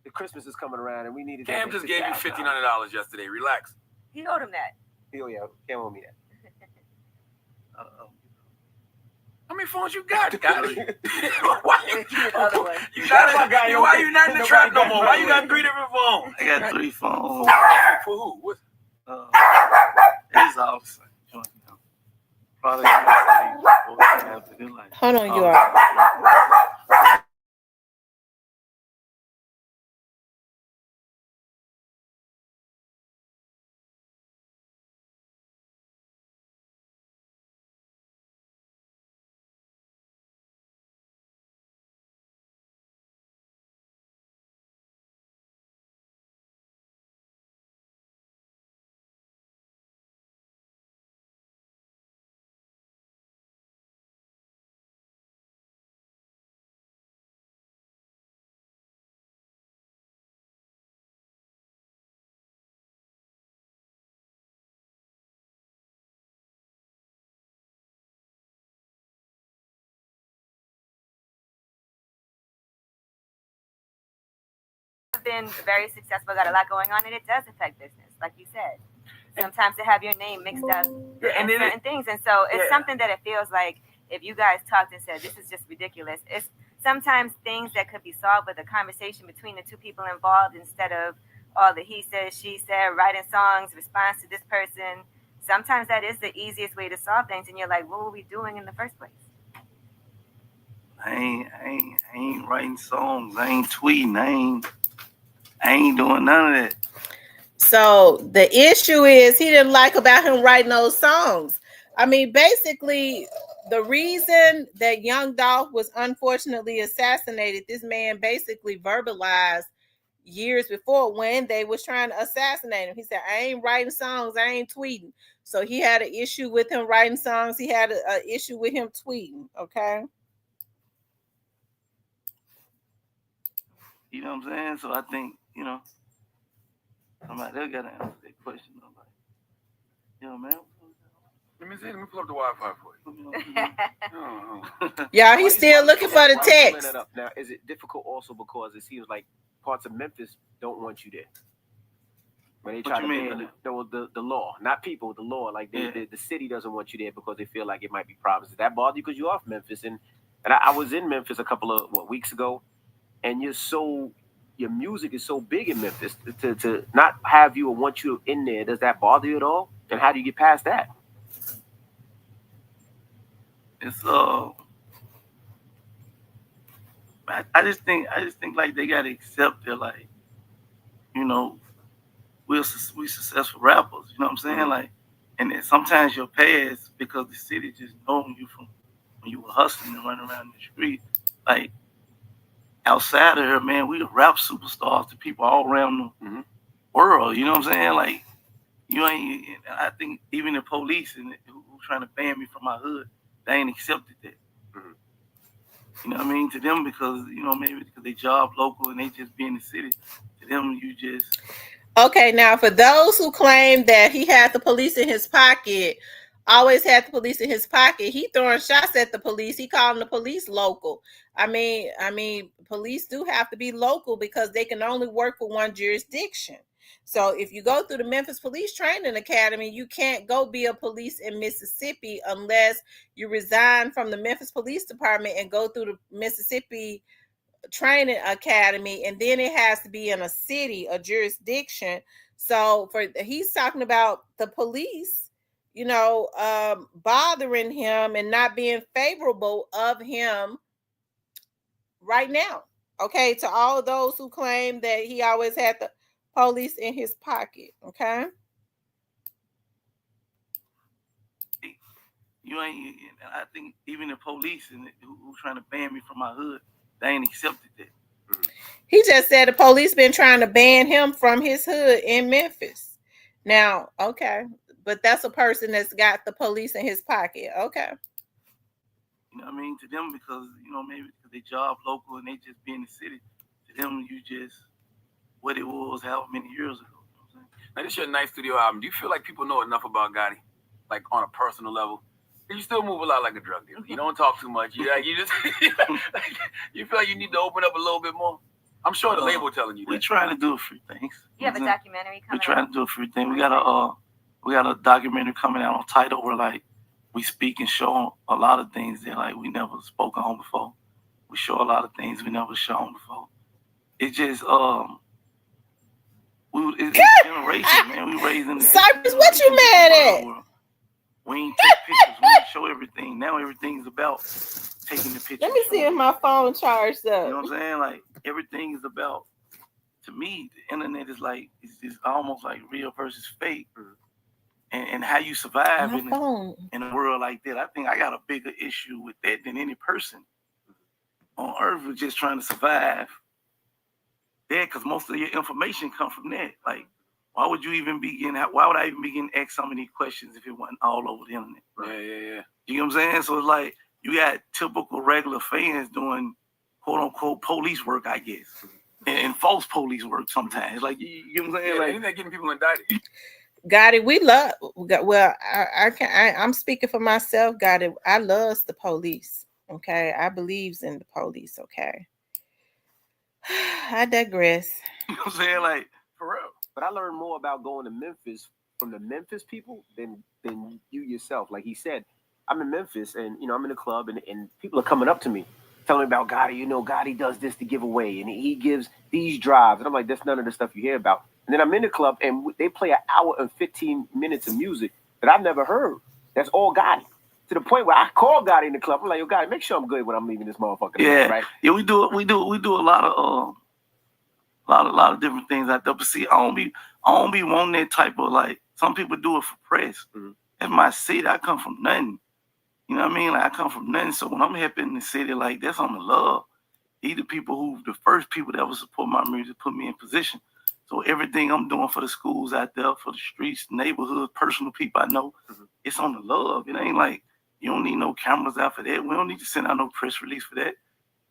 the Christmas is coming around and we needed. Cam just gave you $1,500 yesterday. Relax. He owed him that. Oh yeah, Cam owe me that. How many phones you got, Scotty? Why Why you not in the trap no more? Why you got 3 different phones? I got 3 phones. For who? What? His house. Probably. Hold on, you are. Been very successful, got a lot going on, and it does affect business, like you said. Sometimes to have your name mixed up in certain things, and so it's something that it feels like if you guys talked and said this is just ridiculous. It's sometimes things that could be solved with a conversation between the 2 people involved instead of all the he said, she said, writing songs, response to this person. Sometimes that is the easiest way to solve things, and you're like, what were we doing in the first place? I ain't writing songs. I ain't tweeting. I ain't doing none of that. So the issue is he didn't like about him writing those songs. I mean, basically, the reason that Young Dolph was unfortunately assassinated, this man basically verbalized years before when they was trying to assassinate him. He said, I ain't writing songs, I ain't tweeting. So he had an issue with him writing songs. He had an issue with him tweeting, okay? You know what I'm saying? So I think, somebody else got to answer that question. I'm like, yo, man. Let me pull up the Wi-Fi for you. Yeah, he's still looking for the text. Now, is it difficult also because it seems like parts of Memphis don't want you there? When they try to ban the law, not people, the law. Like the city doesn't want you there because they feel like it might be problems. Does that bother you because you're off Memphis? And I was in Memphis a couple of weeks ago, and your music is so big in Memphis to not have you or want you in there. Does that bother you at all? And how do you get past that? It's I just think like they gotta accept that, like, we're successful rappers. You know what I'm saying? Like, and then sometimes your past, because the city just known you from when you were hustling and running around the street, like. Outside of her, man, we rap superstars to people all around the world. You know what I'm saying? Like, I think even the police and who trying to ban me from my hood, they ain't accepted that. You know what I mean? To them, because, maybe because they job local and they just be in the city. To them, you just... Okay, now for those who claim that he had the police in his pocket, always had the police in his pocket, he throwing shots at the police. He calling the police local. I mean, police do have to be local because they can only work for one jurisdiction. So if you go through the Memphis Police Training Academy, you can't go be a police in Mississippi unless you resign from the Memphis Police Department and go through the Mississippi Training Academy, and then it has to be in a city, a jurisdiction. So he's talking about the police, bothering him and not being favorable of him right now. Okay, to all of those who claim that he always had the police in his pocket. Okay. You ain't. I think even the police and who trying to ban me from my hood, they ain't accepted that. He just said the police been trying to ban him from his hood in Memphis. Now, okay, but that's a person that's got the police in his pocket. Okay. You know what I mean? To them, because, maybe because they job local and they just be in the city. To them, you just what it was however many years ago. You know what I'm saying? Now, this is your nice studio album. Do you feel like people know enough about Gotti, like on a personal level? You still move a lot like a drug dealer. You don't talk too much. You just you feel like you need to open up a little bit more. I'm sure the label telling you that. We're trying to do a few things. You have a documentary coming out? We're trying to do a few things. We got a documentary coming out on Tidal where like we speak and show a lot of things that like we never spoken on before. We show a lot of things we never shown before. It's just it's generation, man. We raising the Cypress, what you mad at? We ain't take pictures. We ain't show everything. Now everything's about taking the pictures. Let me see if my phone charged up. You know what I'm saying? Like everything is about. To me, the internet is like it's almost like real versus fake, and how you survive in a world like that. I think I got a bigger issue with that than any person on earth who's just trying to survive. There, because most of your information comes from that. Like, why would you even begin? Why would I even begin to ask so many questions if it wasn't all over the internet? Right? Yeah. You know what I'm saying? So it's like you got typical regular fans doing quote unquote police work, I guess. And false police work sometimes. Like, you know what I'm saying? Like, ain't that getting people indicted? Gotti, we love. Well, I'm speaking for myself. Gotti, I loves the police. Okay, I believes in the police. Okay, I digress. You know what I'm saying? Like, For real. But I learned more about going to Memphis from the Memphis people than you yourself. Like he said, I'm in Memphis and I'm in the club and people are coming up to me, telling me about Gotti. Gotti does this to give away and he gives these drives. And I'm like, that's none of the stuff you hear about. And then I'm in the club and they play an hour and 15 minutes of music that I've never heard. That's all Gotti. To the point where I call Gotti in the club. I'm like, yo, Gotti, make sure I'm good when I'm leaving this motherfucker. Yeah, right? Yeah, we do a lot of different things out there. But see, I don't be wanting that type of like. Some people do it for press. That's my city. I come from nothing. You know what I mean? Like I come from nothing. So when I'm helping the city, like that's on the love. These the people the first people that would support my music, put me in position. So everything I'm doing for the schools out there, for the streets, neighborhoods, personal people I know, it's on the love. It ain't like you don't need no cameras out for that. We don't need to send out no press release for that.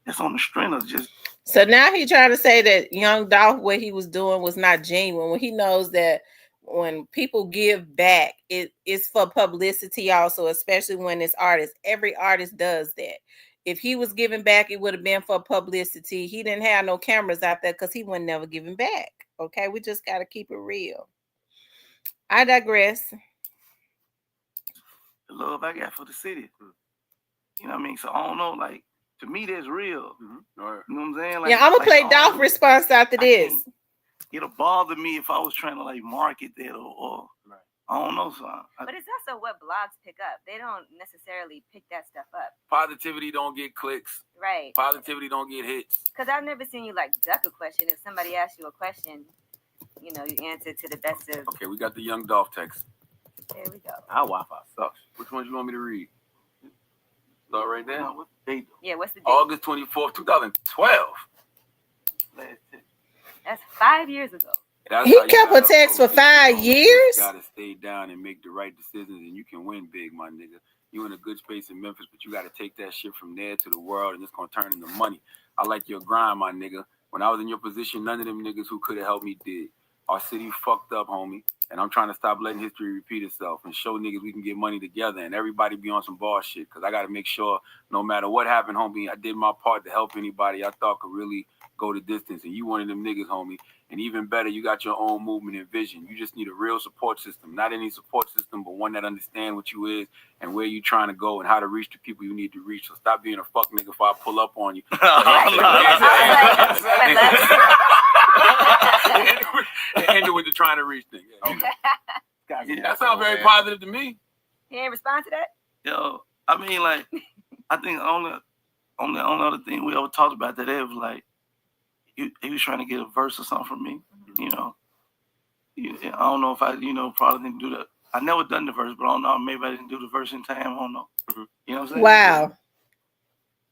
It's on the strength of just. So now he trying to say that Young Dolph, what he was doing was not genuine. When he knows that when people give back, it's for publicity also, especially when it's artists. Every artist does that. If he was giving back, it would have been for publicity. He didn't have no cameras out there because he wasn't never giving back. Okay, we just got to keep it real. I digress. The love I got for the city. You know what I mean? So I don't know, like, to me, that's real. Right. You know what I'm saying? Like, Yeah, I'm going to play Dolph response after this. It'll bother me if I was trying to, like, market that or I don't know, son. But it's also what blogs pick up. They don't necessarily pick that stuff up. Positivity don't get clicks. Right. Positivity don't get hits. Because I've never seen you, like, duck a question. If somebody asks you a question, you answer to the best of... Okay, we got the Young Dolph text. There we go. Our Wi-Fi sucks. Which one do you want me to read? Start right there. What's the date? Yeah, what's the date? August 24th, 2012. That's 5 years ago. He kept a text for 5 years? You gotta stay down and make the right decisions, and you can win big, my nigga. You in a good space in Memphis, but you gotta take that shit from there to the world, and it's gonna turn into money. I like your grind, my nigga. When I was in your position, none of them niggas who could have helped me did. Our city fucked up, homie, and I'm trying to stop letting history repeat itself and show niggas we can get money together and everybody be on some ball shit, because I gotta make sure no matter what happened, homie, I did my part to help anybody I thought could really go the distance, and you one of them niggas, homie. And even better, you got your own movement and vision. You just need a real support system. Not any support system, but one that understands what you is and where you trying to go and how to reach the people you need to reach. So stop being a fuck nigga if I pull up on you. End it with the trying to reach thing. Okay. That sounds very positive to me. He ain't respond to that? Yo, I mean, like, I think only other thing we ever talked about that it was like, he was trying to get a verse or something from me, I don't know if I, probably didn't do I never done the verse, but I don't know. Maybe I didn't do the verse in time. I don't know. Mhm. You know what I'm saying? Wow.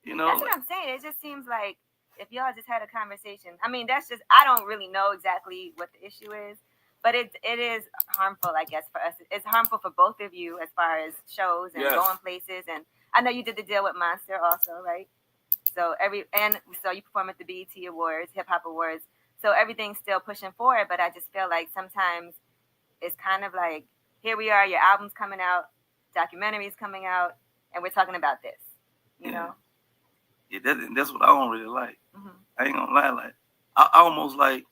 You know, That's what I'm saying. It just seems like if y'all just had a conversation. I mean, that's just I don't really know exactly what the issue is, but it is harmful, I guess, for us. It's harmful for both of you as far as shows and Yes. going places. And I know you did the deal with Monster also, right? So you perform at the BET Awards, Hip Hop Awards. So everything's still pushing forward, but I just feel like sometimes it's kind of like, here we are, your album's coming out, documentaries coming out, and we're talking about this, you know? Yeah, that's what I don't really like. Mm-hmm. I ain't gonna lie, like I almost like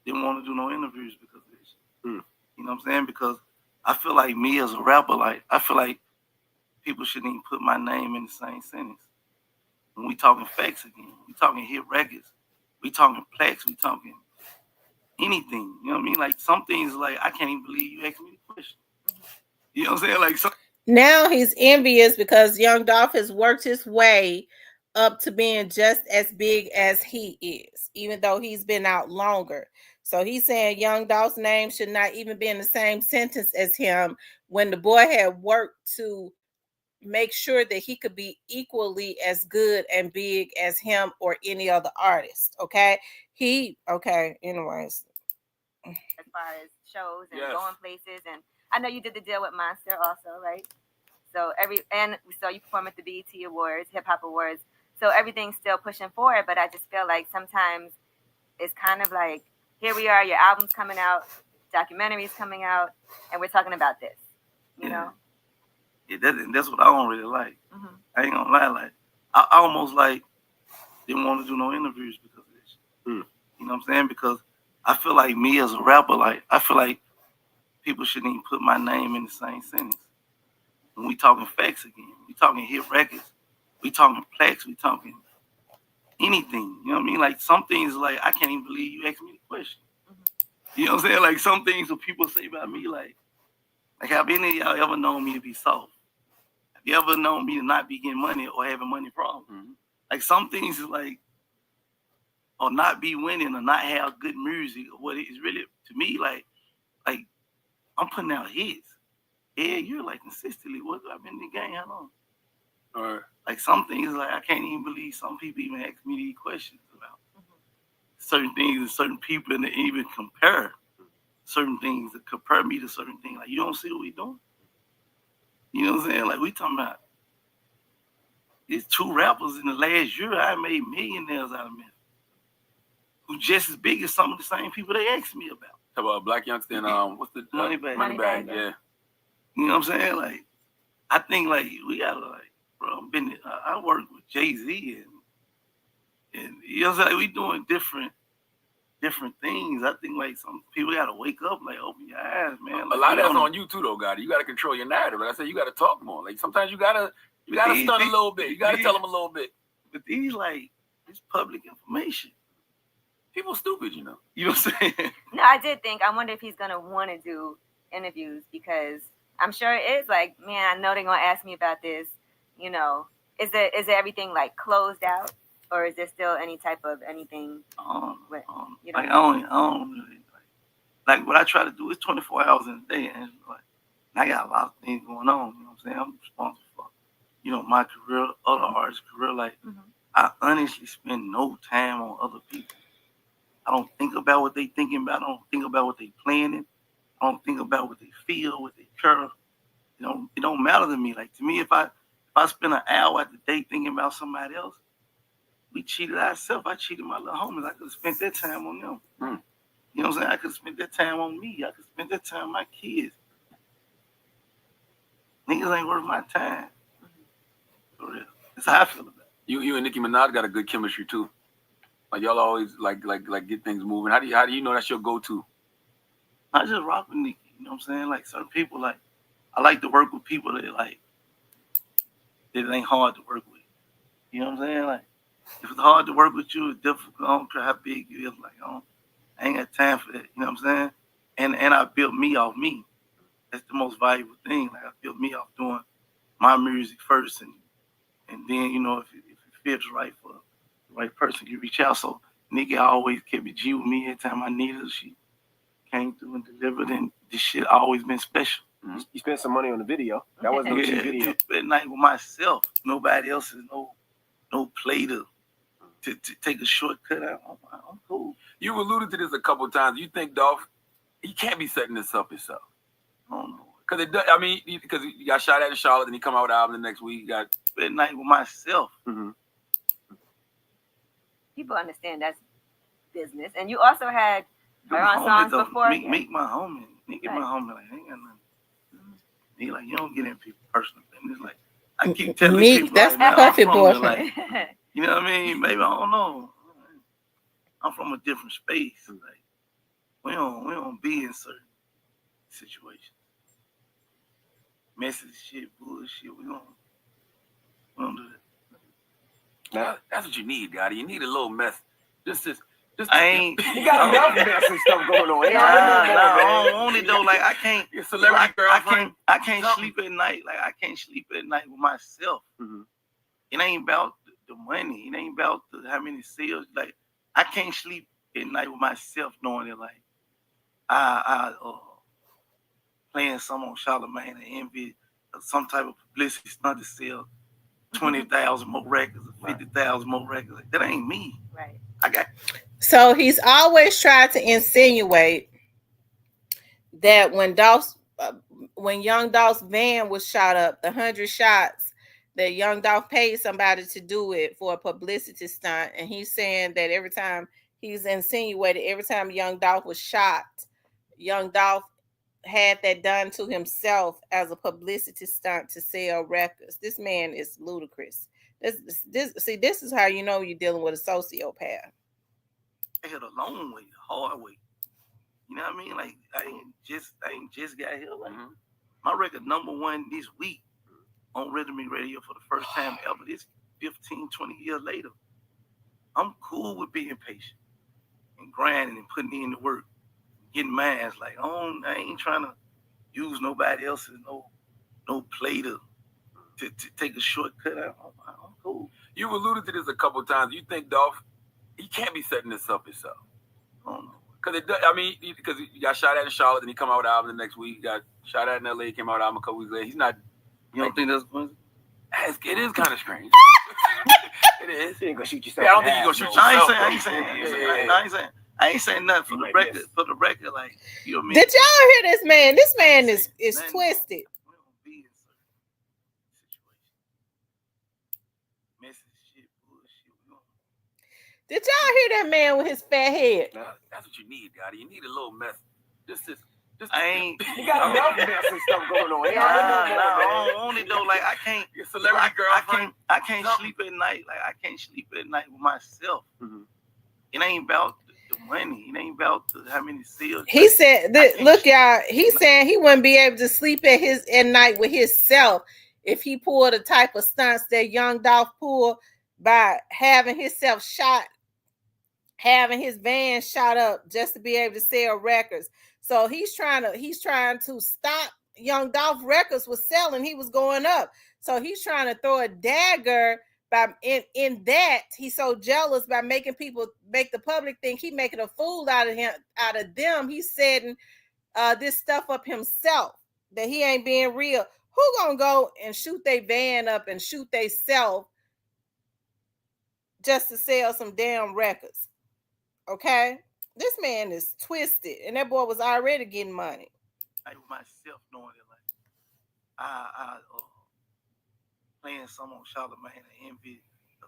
didn't want to do no interviews because of this. You know what I'm saying? Because I feel like me as a rapper, like I feel like people shouldn't even put my name in the same sentence. When we talking facts again, we talking hit records, we talking plaques, we talking anything. You know what I mean? Like some things, like I can't even believe you asked me the question. You know what I'm saying? Like some. Now he's envious because Young Dolph has worked his way up to being just as big as he is, even though he's been out longer. So he's saying Young Dolph's name should not even be in the same sentence as him when the boy had worked to make sure that he could be equally as good and big as him or any other artist. Okay. Anyways. As far as shows and Yes. going places, and I know you did the deal with Monster also, right? So you perform at the BET Awards, Hip Hop Awards. So everything's still pushing forward, but I just feel like sometimes it's kind of like, here we are, your album's coming out, documentaries coming out, and we're talking about this, you know? Yeah, that's what I don't really like. Mm-hmm. I ain't gonna lie, like I almost like didn't want to do no interviews because of this. You know what I'm saying? Because I feel like me as a rapper, like I feel like people shouldn't even put my name in the same sentence. When we talking facts again, we talking hit records, we talking plaques, we talking anything. You know what I mean? Like some things, like I can't even believe you asked me the question. You know what I'm saying? Like some things that people say about me, like have any of y'all ever known me to be soft? Have you ever known me to not be getting money or having money problems? Like some things is like, or not be winning or not have good music or what it's really to me like I'm putting out hits. Yeah, you're like consistently. What I've been in the game how long? All right. Like some things, like I can't even believe some people even ask me these questions about certain things and certain people, and they even compare certain things to compare me to certain things. Like you don't see what we doing. You know what I'm saying? Like we talking about these two rappers in the last year. I made millionaires out of them, who just as big as some of the same people they asked me about. Talk about Black Youngster and what's the Moneybagg. Moneybagg, yeah. You know what I'm saying? Like, I think like we gotta like, bro. I work with Jay-Z and you know what I'm saying? Like, we doing different things. I think like some people gotta wake up, like open your eyes, man. Like, A lot of that's on you too, though, Gotti. You gotta control your narrative. Like I said, you gotta talk more. Like sometimes you gotta stun a little bit. You gotta tell them a little bit. But these like it's public information. People stupid, you know. You know what I'm saying? No, I did think, I wonder if he's going to want to do interviews, because I'm sure it is like, man, I know they're going to ask me about this. You know, is there everything like closed out, or is there still any type of anything? You know, like I don't really like what I try to do is 24 hours in a day, and like I got a lot of things going on. You know what I'm saying? I'm responsible for, you know, my career, other artists' career. Like I honestly spend no time on other people. I don't think about what they thinking about. I don't think about what they planning. I don't think about what they feel, what they care. It don't matter to me. Like to me, if I spend an hour at the day thinking about somebody else, we cheated ourselves. I cheated my little homies. I could have spent that time on them. You know what I'm saying? I could have spent that time on me. I could spend that time on my kids. Niggas ain't worth my time. For real. That's how I feel about it. You and Nicki Minaj got a good chemistry too. Like y'all always like get things moving. How do you know that's your go-to? I just rock with Nicki. You know what I'm saying? Like certain people, like I like to work with people that like that ain't hard to work with. You know what I'm saying? Like if it's hard to work with you, it's difficult. I don't care how big you is. Like I ain't got time for that. You know what I'm saying? And I built me off me. That's the most valuable thing. Like I built me off doing my music first, and then you know if it feels right for the right person, you reach out. So Nicki always kept it G with me every time I needed her. She came through and delivered, and this shit always been special. You spent some money on the video. That wasn't no cheap video. At night with myself. Nobody else is no play to take a shortcut out. I'm cool. You alluded to this a couple of times. You think Dolph, he can't be setting this up himself? I don't know. Because he got shot at in Charlotte, and he come out with an album the next week. He got at night with myself. People understand that's business, and you also had her on songs before. Meek my homie. Nigga, my homie. Like, ain't got nothing. He like, you don't get in people's personal business. Like, I keep telling people. That's like, perfect boyfriend. Like, you know what I mean? Maybe I don't know. I'm from a different space. Like, we don't be in certain situations. Messy shit, bullshit. We don't do that. That's what you need, Gotti. You need a little mess. Just I ain't. You got enough mess and stuff going on. Nah, only though. Like I can't. Your celebrity girlfriend. I can't sleep at night. Like I can't sleep at night with myself. It ain't about the money. It ain't about how many sales. Like I can't sleep at night with myself knowing that like I playing some on Charlamagne and Envy, some type of publicity stunt to sell 20,000 more records or 50,000 more records. Like, that ain't me. Right. So he's always tried to insinuate that when Young Dolph's van was shot up, the 100 shots, that Young Dolph paid somebody to do it for a publicity stunt. And he's saying that every time he's insinuated, every time Young Dolph was shot, Young Dolph had that done to himself as a publicity stunt to sell records. This man is ludicrous. This is how you know you're dealing with a sociopath. I had a long way, the hard way. You know what I mean? Like I ain't just got here. Like my record #1 this week on Rhythm and Radio for the first time ever. This 15, 20 years later. I'm cool with being patient and grinding and putting in the work. Getting mad, like I ain't trying to use nobody else's no play to take a shortcut out. I'm cool. You alluded to this a couple of times. You think Dolph, he can't be setting this up himself? I don't know. Because he got shot at in Charlotte, and he come out with an album the next week. He got shot at in LA, came out with an album a couple weeks later. He's not. You don't think that's funny? It is kind of strange. It is. You ain't gonna shoot yourself. I don't think you're gonna shoot yourself. I ain't saying nothing for the record. For the record, like you know what I mean. Did y'all hear this man? This man is twisted. We don't be in certain situations. Messy shit, bullshit. Did y'all hear that man with his fat head? That's what you need, Gotti. You need a little mess. Just I ain't. You got enough mess and stuff going on. Nah, only though. Like I can't. Your celebrity girlfriend. I can't sleep at night. Like I can't sleep at night with myself. It ain't about the money. It ain't about how many sales. He said, "Look, y'all. He's saying he wouldn't be able to sleep at night with himself if he pulled the type of stunts that Young Dolph pulled by having himself shot, having his van shot up just to be able to sell records. So he's trying to stop Young Dolph records was selling. He was going up. So he's trying to throw a dagger." In that he's so jealous by make the public think he making a fool out of them. He's setting this stuff up himself, that he ain't being real. Who gonna go and shoot their van up and shoot they self just to sell some damn records? Okay, this man is twisted, and that boy was already getting money. I myself knowing that, like I playing some on Charlamagne and Envy,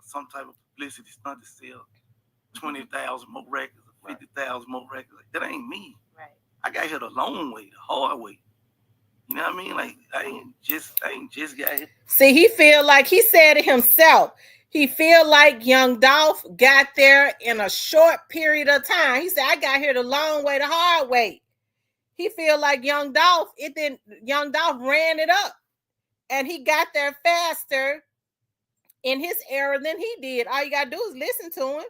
some type of publicity stunt to sell 20,000 more records or 50,000 more records. Like, that ain't me. Right. I got here the long way, the hard way. You know what I mean? Like I ain't just got here. See, he feel like he said it himself. He feel like Young Dolph got there in a short period of time. He said, "I got here the long way, the hard way." He feel like Young Dolph ran it up. And he got there faster in his era than he did. All you got to do is listen to him.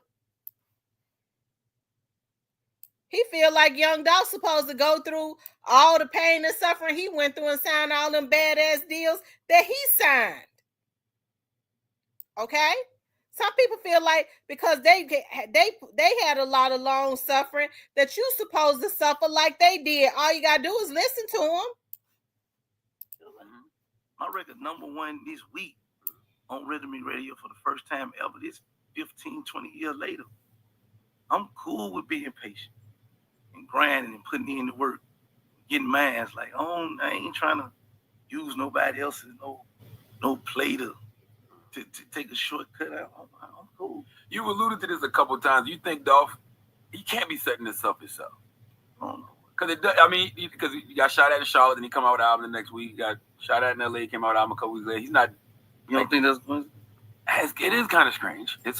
He feel like Young Dolph supposed to go through all the pain and suffering he went through and sign all them badass deals that he signed. Okay? Some people feel like because they had a lot of long suffering that you supposed to suffer like they did. All you got to do is listen to them. My record #1 this week on Rhythm Me Radio for the first time ever. This 15, 20 years later. I'm cool with being patient and grinding and putting in the work, getting mines. Like, I ain't trying to use nobody else's no play to take a shortcut out. I'm cool. You alluded to this a couple times. You think Dolph, he can't be setting this up himself? I don't know. Because he got shot at in Charlotte, and he come out with an album the next week. He got shot at in LA, came out with an album a couple weeks later. He's not. You don't think that's good? It is kind of strange. It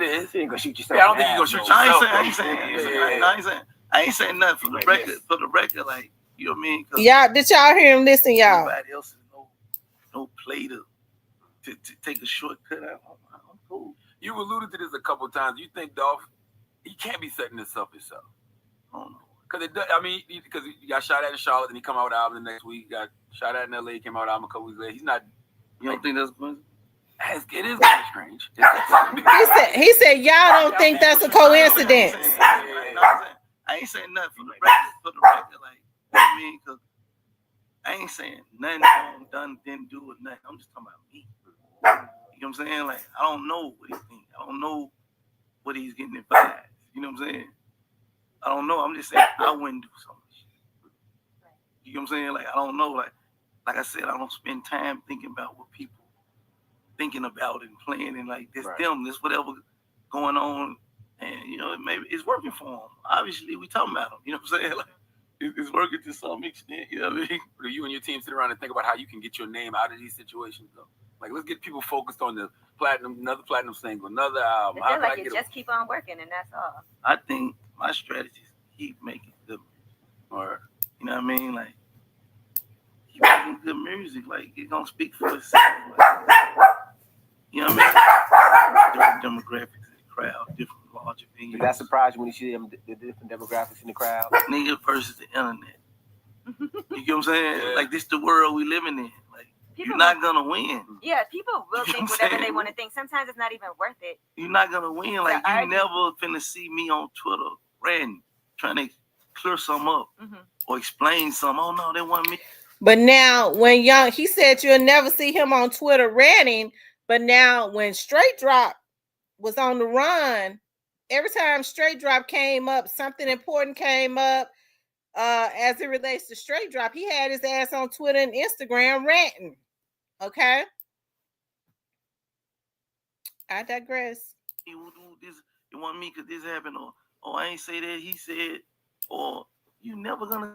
is. You ain't gonna shoot yourself. Yeah, I don't think you're gonna shoot I yourself. I ain't saying nothing for the record. For the record, like, you know what I mean? Y'all, did y'all hear him? Listen, y'all. Nobody else is no play to take a shortcut out. I'm cool. You alluded to this a couple times. You think Dolph, he can't be setting this up himself? I don't know. Because he got shot at in Charlotte, and he come out with an album the next week. He got shot at in LA, came out with an album a couple weeks later. He's not. You don't think that's good? It is kind of strange. He said y'all don't think that's a coincidence. I ain't saying nothing for the record, like, you know what I mean? Because I ain't saying nothing wrong, done, didn't do or nothing. I'm just talking about me. You know what I'm saying? Like, I don't know what he thinks. I don't know what he's getting advised. You know what I'm saying? I don't know. I'm just saying I wouldn't do some of this shit. You know what I'm saying? Like, I don't know. Like I said, I don't spend time thinking about what people thinking about and playing and like this, them, this, whatever going on. And, you know, maybe it's working for them. Obviously, we talking about them. You know what I'm saying? Like, it's working to some extent. You know what I mean? Do you and your team sit around and think about how you can get your name out of these situations, though? Like, let's get people focused on the another platinum single, another album. I feel like you just keep on working, and that's all. I think my strategy is keep making good music. Or, you know what I mean? Like, keep making good music. Like, it's going to speak for itself. Like, you know what I mean? Different demographics in the crowd, different large opinions. Did that surprise you when you see the different demographics in the crowd? Nigga versus the internet. You get what I'm saying? Yeah. Like, this the world we living in. Like, you're not gonna win. Yeah, people will think whatever they want to think. Sometimes it's not even worth it. You're not gonna win. Like, you never finna see me on Twitter ranting, trying to clear something up or explain something. Oh no, they want me. But now, when he said you'll never see him on Twitter ranting. But now, when Straight Drop was on the run, every time Straight Drop came up, something important came up as it relates to Straight Drop. He had his ass on Twitter and Instagram ranting. Okay? I digress. You do this, you want me because this happened, or I ain't say that, he said, or you never gonna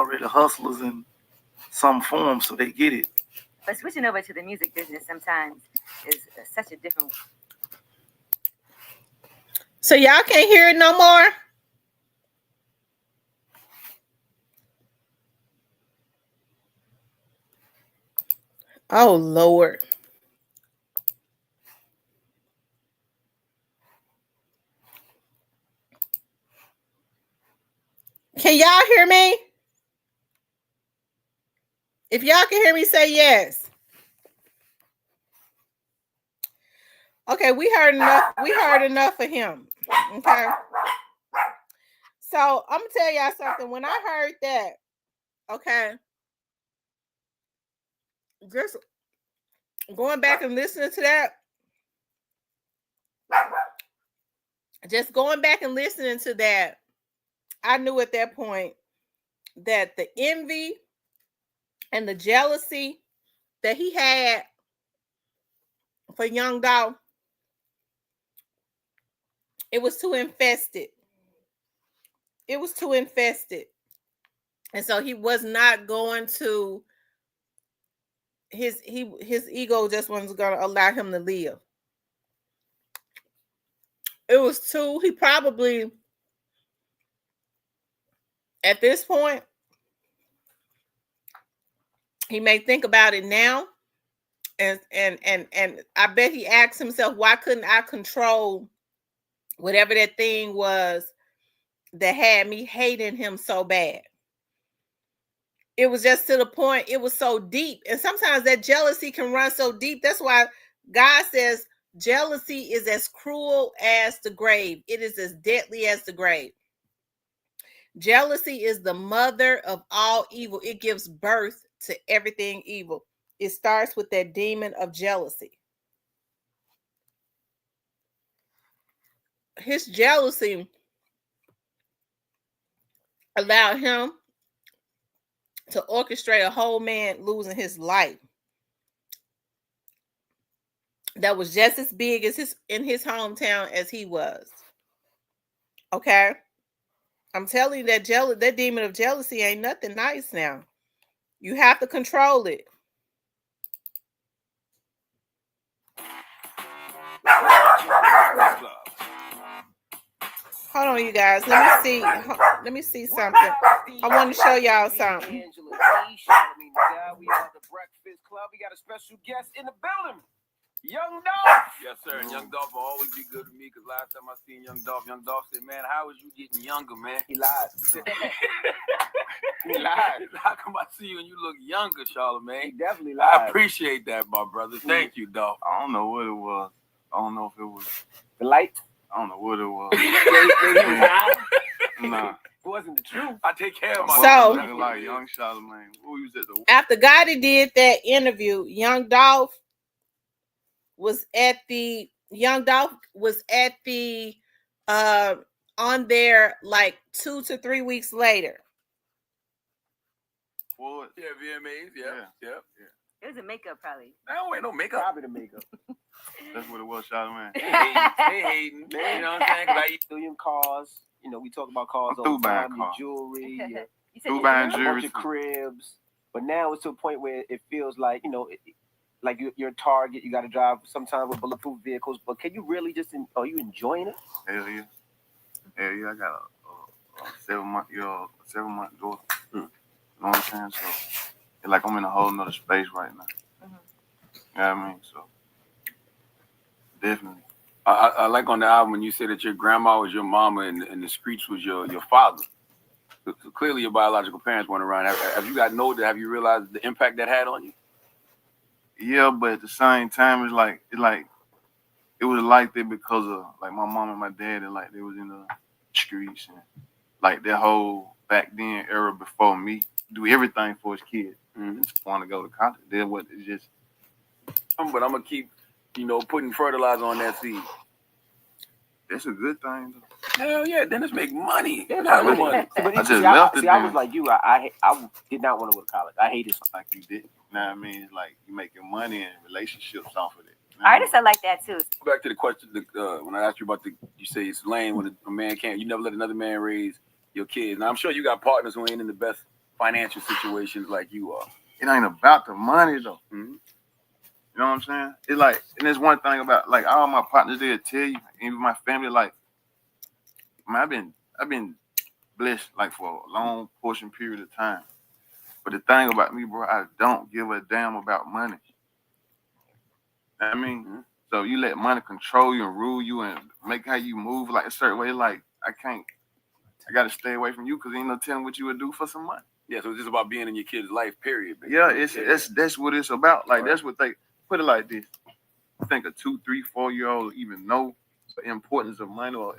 already hustlers in some form, so they get it. But switching over to the music business sometimes is such a different. So y'all can't hear it no more? Oh, Lord. Can y'all hear me? If y'all can hear me, say yes. Okay, we heard enough. We heard enough of him. Okay. So I'm gonna tell y'all something. When I heard that, okay, just going back and listening to that, just going back and listening to that, I knew at that point that the envy and the jealousy that he had for Young Dolph, it was too infested. It was too infested. And so he was not going to, his ego just wasn't going to allow him to live. It was too, he probably, at this point, he may think about it now. And I bet he asked himself, why couldn't I control whatever that thing was that had me hating him so bad? It was just to the point, it was so deep. And sometimes that jealousy can run so deep. That's why God says jealousy is as cruel as the grave. It is as deadly as the grave. Jealousy is the mother of all evil. It gives birth to everything evil. It starts with that demon of jealousy. His jealousy allowed him to orchestrate a whole man losing his life. That was just as big as in his hometown as he was. Okay? I'm telling you that that demon of jealousy ain't nothing nice now. You have to control it. Hold on, you guys. Let me see something. I want to show y'all something. Angela Yee, Charlamagne the God. We are the Breakfast Club. We got a special guest in the building. Young Dolph. Yes, sir. And Young Dolph will always be good to me because last time I seen Young Dolph said, man, how is you getting younger, man? He lied. He lied. How come I see you and you look younger, Charlamagne? He definitely lied. I appreciate that, my brother. Thank you, Dolph. I don't know what it was. I don't know if it was. The light? I don't know what it was. Nah. It wasn't the truth. I take care of my So- Looking like young Charlamagne. Who was at the? After Gotti did that interview, Young Dolph was at the on there like 2 to 3 weeks later. What? Yeah, VMAs. Yeah. It was a makeup, probably. I don't wear no makeup. Probably the makeup. That's what it was, Charlamagne. They hating. You know what I'm saying? 'Cause I eat Billion cars. You know, we talk about cars I'm all through the buying time. Your cars. jewelry, your You said Who you buying do? a bunch jewelry? of cribs. But now it's to a point where it feels like, you know, like you're a target. You got to drive sometimes with bulletproof vehicles. But can you really just, are you enjoying it? Hell yeah. Hell yeah. I got a 7-month daughter. You know what I'm saying? So it's like I'm in a whole nother space right now. Mhm. You know what I mean? So definitely. I like on the album when you say that your grandma was your mama and the streets was your father. So clearly your biological parents weren't around. Have you gotten older? Have you realized the impact that had on you? Yeah, but at the same time, it was like that because of like my mom and my dad, and like they was in the streets and like that whole back then era before me, do everything for his kid. Mm-hmm. Just want to go to college. Then what? It's just But I'm gonna keep, putting fertilizer on that seed. that's a good thing. Though. Hell yeah, then let's make money. Yeah, Not really. money. But I just left it I then. was like you. I did not want to go to college. I hated it. Like you did. You know what I mean? It's like you making money and relationships off of it. You know? Artists are like that too. Back to the question when I asked you about you say it's lame when a man can't. You never let another man raise your kids. Now I'm sure you got partners who ain't in the best financial situations like you are. It ain't about the money though. Mm-hmm. You know what I'm saying? It's like, and there's one thing about like all my partners, they'll tell you, even my family, like, man, I've been blessed like for a long portion period of time. But the thing about me, bro, I don't give a damn about money. You know what I mean? Mm-hmm. So you let money control you and rule you and make how you move like a certain way. Like I gotta stay away from you because ain't no telling what you would do for some money. Yeah, so it's just about being in your kid's life, period. Basically. Yeah, that's what it's about. Like Right. that's what they put it like this. I think a 2, 3, 4-year-old even know the importance of money, or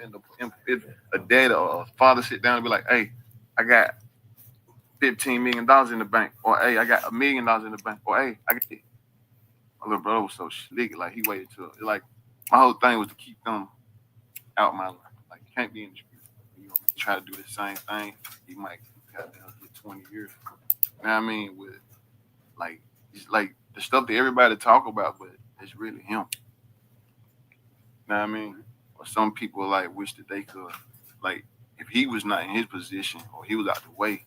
if a dad or a father sit down and be like, hey, I got $15 million in the bank, or hey, I got $1 million in the bank, or hey, I got it. My little brother was so slick, like he waited till like my whole thing was to keep them out my life. Like you can't be in the street. You know, try to do the same thing, you might get 20 years. You know what I mean? With like it's like the stuff that everybody talk about, but it's really him. You know what I mean? Or some people like wish that they could, like, if he was not in his position or he was out the way,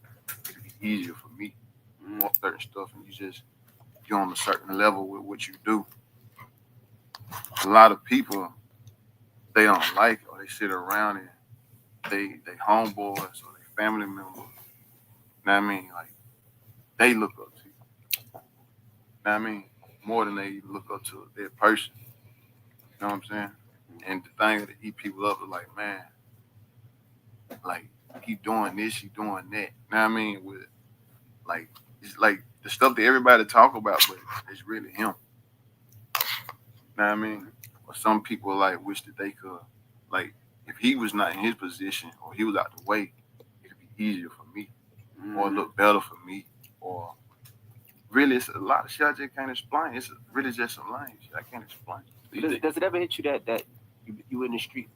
it'd be easier for me. More certain stuff, and you're on a certain level with what you do. A lot of people, they don't like it, or they sit around and they homeboys or they family members. You know what I mean? Like they look up to you. You know what I mean? More than they look up to their person. You know what I'm saying? And the thing that eat people up is like, man, like he doing this, he doing that. You know what I mean? With like it's like the stuff that everybody talk about, but it's really him. You know what I mean? Or some people like wish that they could, like, if he was not in his position or he was out the way, it'd be easier for me, or look better for me, or really it's a lot of shit I just can't explain. It's really just some lame shit I can't explain. Does it ever hit you that you were in the street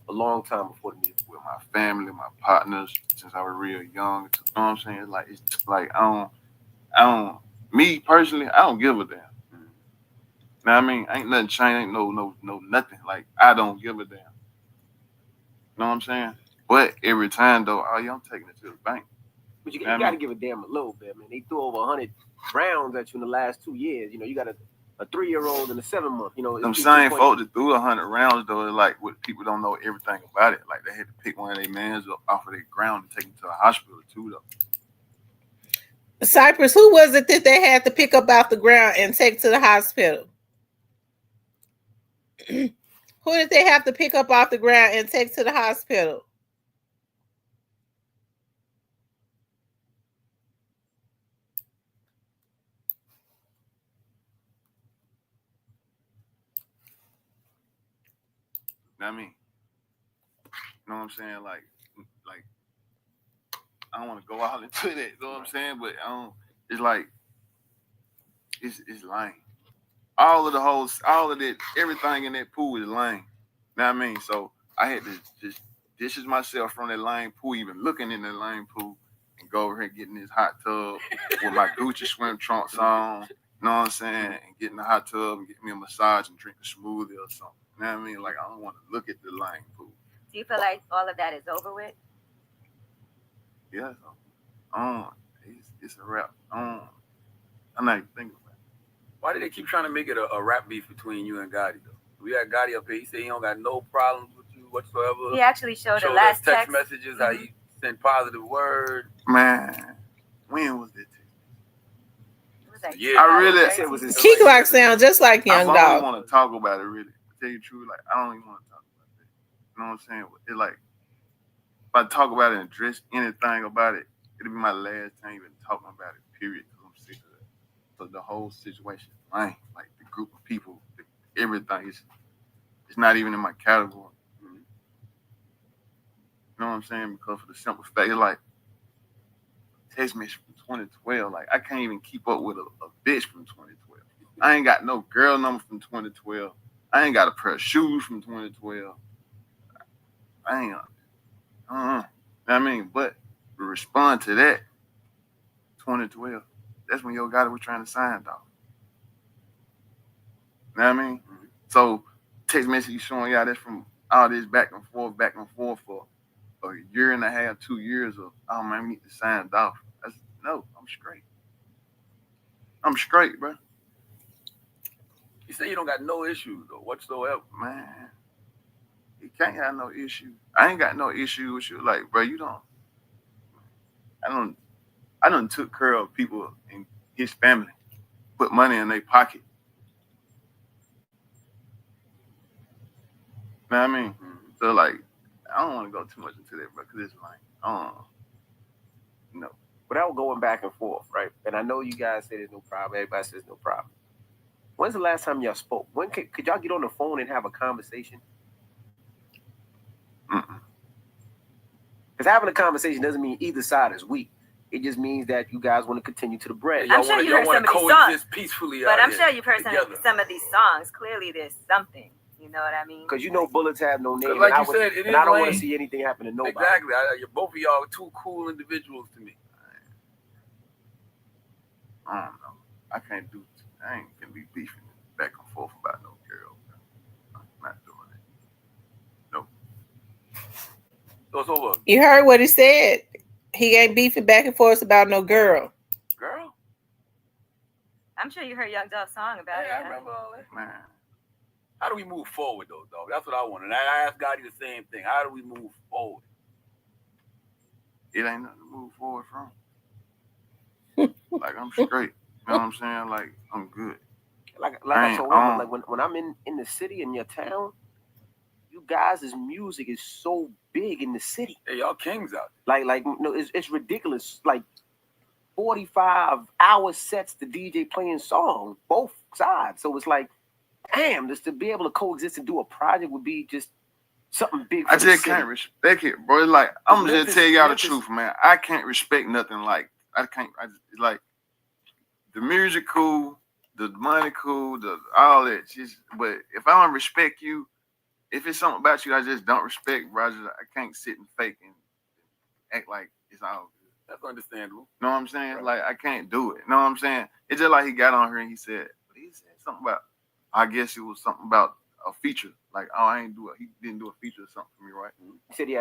a long time before the music? With my family, my partners, since I was real young. You know what I'm saying? It's like I don't. Me personally, I don't give a damn. You know what I mean? Ain't nothing changed. Ain't no nothing. Like I don't give a damn. You know what I'm saying? But every time though, oh yeah, I'm taking it to the bank. But you got to give a damn a little bit, man. They threw over 100 rounds at you in the last 2 years. You know, you got a 3-year-old and a 7-month. You know, them same folks that threw 100 rounds though, like what people don't know everything about it. Like they had to pick one of their mans up off of their ground and take them to a hospital too though. Cypress, who was it that they had to pick up off the ground and take to the hospital? Who did they have to pick up off the ground and take to the hospital? You know what I mean? You know what I'm saying? Like I don't want to go all into that, you know what I'm saying? But it's like it's lame. All of that, everything in that pool is lame. You know what I mean? So I had to just distance myself from that lame pool, even looking in that lame pool, and go over here getting this hot tub with my Gucci swim trunks on, you know what I'm saying? And get in the hot tub and get me a massage and drink a smoothie or something. You know what I mean? Like I don't want to look at the lame pool. Do you feel like all of that is over with? Yeah, it's a wrap. I'm not even thinking about it. Why do they keep trying to make it a rap beef between you and Gotti though? We had Gotti up here. He said he don't got no problems with you whatsoever. He actually showed the us last text messages, how you send positive word. Man, when was that? It was like Yeah, I really it was his Key Glock sound just like I Young don't Dog. want to talk about it really. To tell you the truth, like I don't even want to talk about that. You know what I'm saying? It's like if I talk about it and address anything about it, it'll be my last time even talking about it, period, because I'm sick of it. So the whole situation is lame. Like the group of people, everything is it's not even in my category. You know what I'm saying? Because for the simple fact, it's like text message from 2012. Like I can't even keep up with a bitch from 2012. I ain't got no girl number from 2012. I ain't got a pair of shoes from 2012. I ain't. You know what I mean? But to respond to that, 2012, that's when Yo Gotti was trying to sign dog. You know what I mean? So text message showing y'all that's from all this back and forth for a year and a half, 2 years of, oh man, we need to sign off. No, I'm straight. I'm straight, bro. You say you don't got no issues though, whatsoever. Man, you can't have no issue. I ain't got no issue with you. Like, bro, you don't. I done took care of people in his family, put money in their pocket. Know what I mean? So like, I don't want to go too much into that, bro, because it's like, no. Without going back and forth, right? And I know you guys say there's no problem. Everybody says no problem. When's the last time y'all spoke? When could y'all get on the phone and have a conversation? Mm-mm. Because having a conversation doesn't mean either side is weak. It just means that you guys want to continue to the bread. I'm sure you heard some of these songs. Coexist peacefully But out I'm here sure you've heard together. some of these songs. Clearly, there's something. You know what I mean? Because you know bullets have no name. Like and you said, it is I don't want to lame. see anything happen to nobody. Exactly. Both of y'all are two cool individuals to me. I don't know. I can't do. I ain't gonna be beefing back and forth about no girl. I'm not doing it. Nope. So it's over. You heard what he said. He ain't beefing back and forth about no girl. Girl? I'm sure you heard Young Dolph's song about Hey, it. I remember all that. Man, How do we move forward though, dog? That's what I want. And I asked Gotti the same thing. How do we move forward? it ain't nothing to move forward from. Like, I'm straight. You know what I'm saying? Like, I'm good. Like I ain't told him, on. like when I'm in the city, in your town, you guys' music is so big in the city. Hey, y'all kings out there. Like no, it's ridiculous. Like 45-hour sets the DJ playing songs, both sides. So it's like, damn, just to be able to coexist and do a project would be just something big. For I just can't respect it, bro. It's like, I'm gonna just tell y'all the truth, man. I can't respect nothing. Like, it's like, the music cool, the money cool, all that. Just, but if I don't respect you, if it's something about you I just don't respect, bro, I can't sit and fake and act like it's all good. That's understandable. Know what I'm saying? Right. Like, I can't do it. Know what I'm saying? It's just like he got on here and he said something about, I guess it was something about a feature. Like, oh, he didn't do a feature or something for me, right? He said you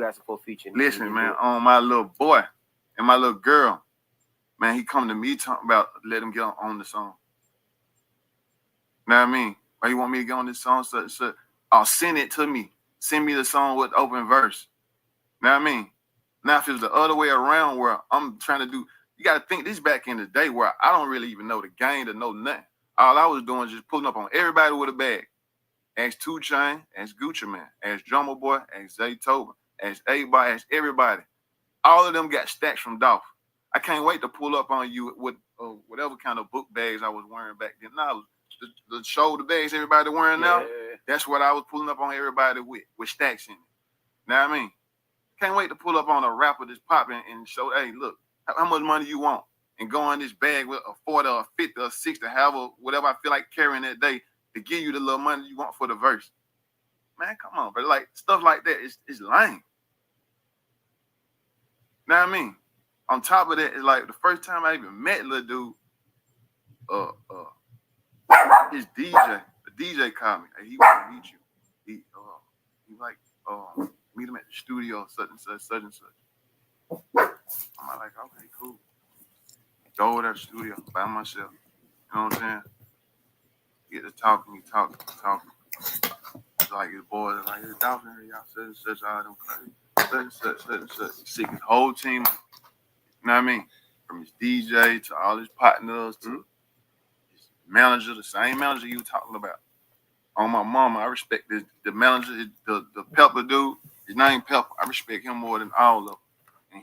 asked for a feature. Listen, man, on my little boy and my little girl, man, he come to me talking about let him get on the song. Know what I mean? Why you want me to get on this song? So I'll send it to me. Send me the song with open verse. Know what I mean? Now, if it was the other way around where I'm trying to do, you got to think this back in the day where I don't really even know the game to know nothing. All I was doing is just pulling up on everybody with a bag. Ask 2 Chainz, ask Gucci Man, ask Drummer Boy, ask Zaytoven, ask A-Boy, ask everybody. All of them got stacks from Dolph. I can't wait to pull up on you with whatever kind of book bags I was wearing back then. Now, the shoulder bags everybody wearing now, that's what I was pulling up on everybody with stacks in it. Know what I mean? Can't wait to pull up on a rapper that's popping and show, hey, look, how much money you want? And go in this bag with a 40 or 50 or 60, however, whatever I feel like carrying that day to give you the little money you want for the verse. Man, come on, but like stuff like that is lame. Know what I mean? On top of that, it's like the first time I even met little dude, his DJ, the DJ called me. Hey, he want to meet you. He like, meet him at the studio, such and such, such and such. I'm like, okay, cool. Go over to the studio by myself. You know what I'm saying? Get to talking. It's like his boys, like his Dolphin, y'all such and such, all them crazy, such and such. Sick his whole team. You know what I mean? From his DJ to all his partners to his manager, the same manager you were talking about. On my mama, I respect the manager, the Pepper dude. His name Pepper. I respect him more than all of them.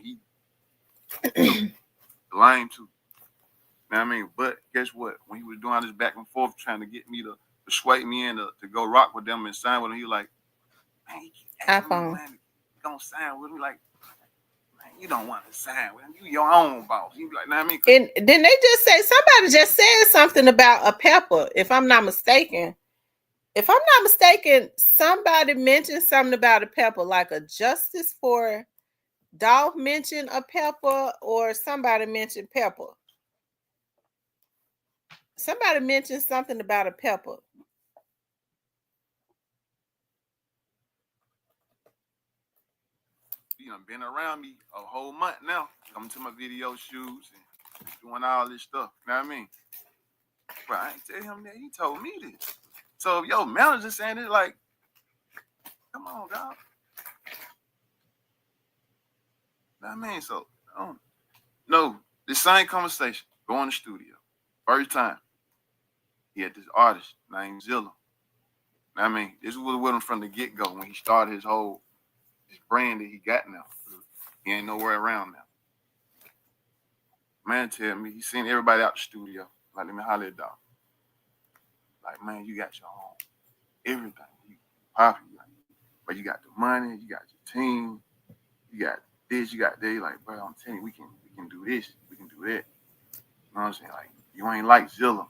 And he lame too. You know what I mean? But guess what? When he was doing this back and forth trying to get me to persuade me in to go rock with them and sign with him, he was like, man, you don't sign with me. Like, man, you don't want to sign with him. You your own boss. You be like, know what I mean? And then they just say, somebody just said something about a Pepper, if I'm not mistaken. If I'm not mistaken, somebody mentioned something about a Pepper, like a Justice for Dolph mentioned a Pepper, or somebody mentioned Pepper. Somebody mentioned something about a Pepper. he done been around me a whole month now, coming to my video shoots and doing all this stuff. You know what I mean? But I ain't tell him that. He told me this. So if your manager saying it, like, come on, dog. You know what I mean? So, no, the same conversation. Go in the studio. First time, he had this artist named Zilla. You know what I mean? This was with him from the get-go when he started his brand that he got now. He ain't nowhere around now. Man tell me, he seen everybody out the studio. Like, let me holler at dog. Like, man, you got your own everything. You popping, but you got the money, you got your team, you got this, you got that. Like, bro, I'm telling you, we can do this, we can do that. You know what I'm saying? Like, you ain't like Zilla.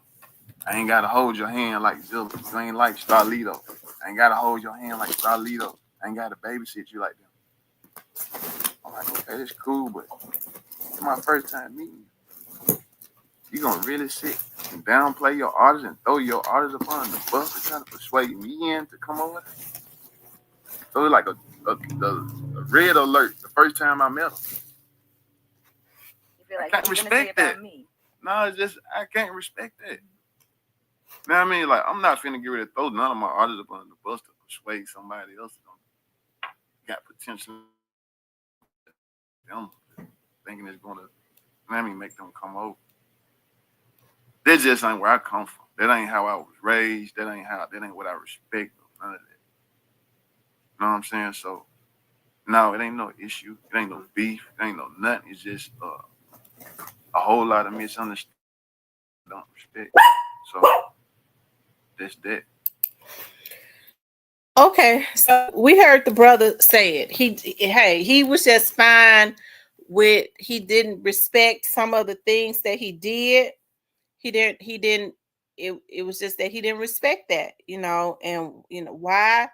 I ain't gotta hold your hand like Zilla. You ain't like Starlito. I ain't gotta hold your hand like Starlito. I ain't gotta babysit you like that. I'm like, okay, that's cool, but it's my first time meeting you. You gonna really sit and downplay your artist and throw your artist up on the bus and try to persuade me in to come over there? So it's like a red alert the first time I met him. You feel like I can't you're gonna say respect about that. me. No, it's just I can't respect that. You know what I mean? Like, I'm not finna get ready to throw none of my artists up on the bus to persuade somebody else that got potential. Them thinking it's gonna, you know what I mean, make them come over. That just ain't where I come from. That ain't how I was raised. That ain't what I respect. None of that. You know what I'm saying? So, no, it ain't no issue. It ain't no beef. It ain't no nothing. It's just a whole lot of misunderstanding. Don't respect. So, that's that. Okay, so we heard the brother say it. He was just fine with, he didn't respect some of the things that he did. It was just that he didn't respect that, and why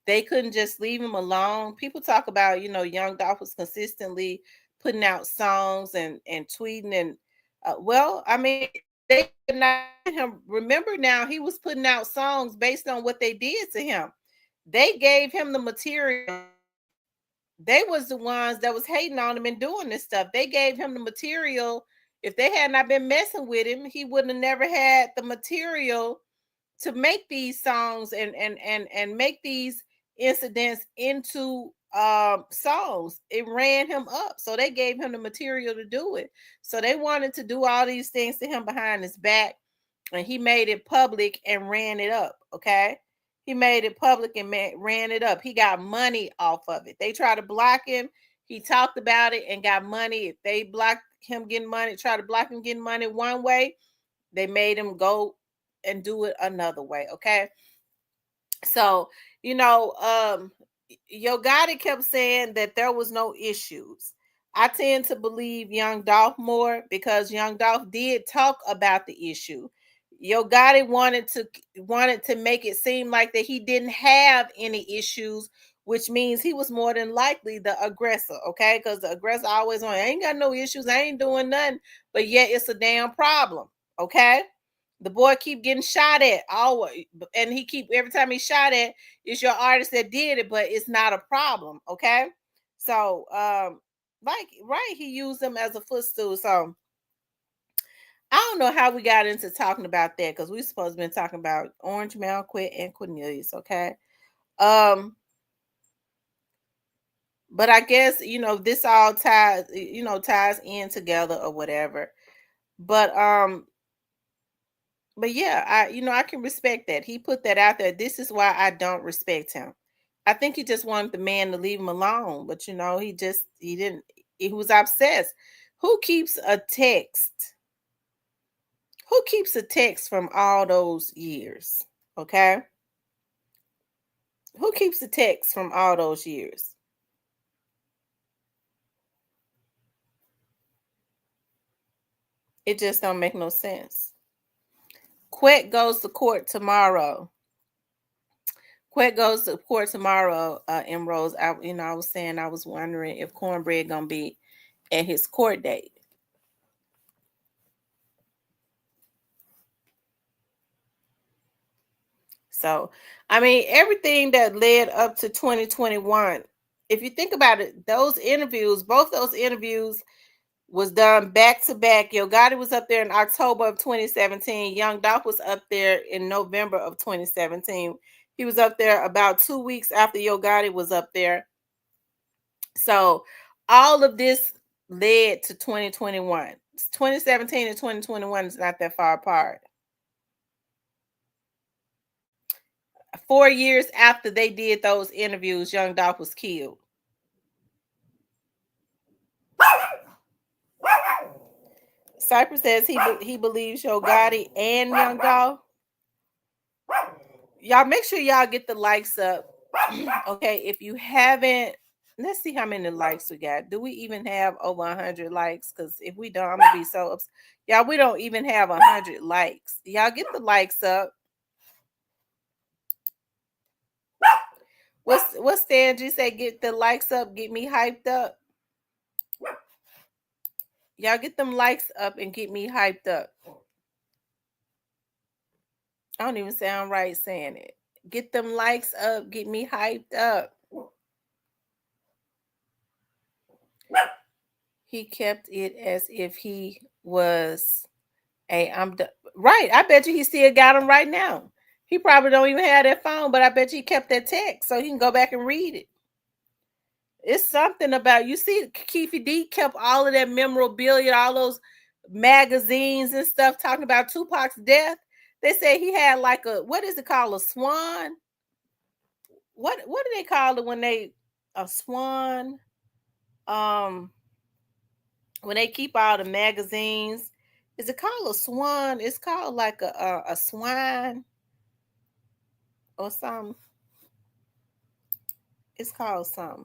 they couldn't just leave him alone. People talk about, Young Dolph was consistently putting out songs and tweeting and well, I mean, they could not him. Remember now, he was putting out songs based on what they did to him. They gave him the material. They was the ones that was hating on him and doing this stuff. They gave him the material. If they had not been messing with him, he wouldn't have never had the material to make these songs and make these incidents into songs. It ran him up. So they gave him the material to do it. So they wanted to do all these things to him behind his back, and he made it public and ran it up. Okay. He made it public and ran it up. He got money off of it. They tried to block him. He talked about it and got money. If they blocked him getting money, try to block him getting money one way, they made him go and do it another way. Okay. So, Yo Gotti kept saying that there was no issues. I tend to believe Young Dolph more because Young Dolph did talk about the issue. Yo Gotti wanted to make it seem like that he didn't have any issues, which means he was more than likely the aggressor, okay? Because the aggressor always I ain't got no issues, I ain't doing nothing, but yet it's a damn problem, okay? The boy keep getting shot at always, and he keep every time he's shot at, it's your artist that did it, but it's not a problem, okay? So, he used them as a footstool. So I don't know how we got into talking about that because we supposed to be talking about Orange Malquit and Cornelius, okay? But I guess this all ties in together or whatever. But yeah, I can respect that. He put that out there. This is why I don't respect him. I think he just wanted the man to leave him alone, but he didn't. He was obsessed. Who keeps a text? Who keeps a text from all those years? Okay. Who keeps the text from all those years? It just don't make no sense. Quet goes to court tomorrow. Emeralds. I was wondering if Cornbread gonna be at his court date. So, I mean, everything that led up to 2021, if you think about it, those interviews, both those interviews was done back to back. Yo Gotti was up there in October of 2017. Young Dolph was up there in November of 2017. He was up there about 2 weeks after Yo Gotti was up there. So all of this led to 2021. 2017 and 2021 is not that far apart. 4 years after they did those interviews, Young Dolph was killed. Cypress says he believes Yo Gotti and Young Dolph. Y'all make sure y'all get the likes up. Okay, if you haven't, let's see how many likes we got. Do we even have over 100 likes? Because if we don't, I'm gonna be so upset. Y'all, we don't even have 100 likes. Y'all get the likes up. What's Stangy say? Get the likes up, get me hyped up. Y'all get them likes up and get me hyped up. I don't even sound right saying it. Get them likes up, get me hyped up. He kept it as if he was right. I bet you he still got them right now. He probably don't even have that phone, but I bet you he kept that text so he can go back and read it. It's something about, you see, Keefe D kept all of that memorabilia, all those magazines and stuff talking about Tupac's death. They say he had like a, what is it called? A swan? What do they call it when they, a swan? When they keep all the magazines, is it called a swan? It's called like a swine or something. It's called something.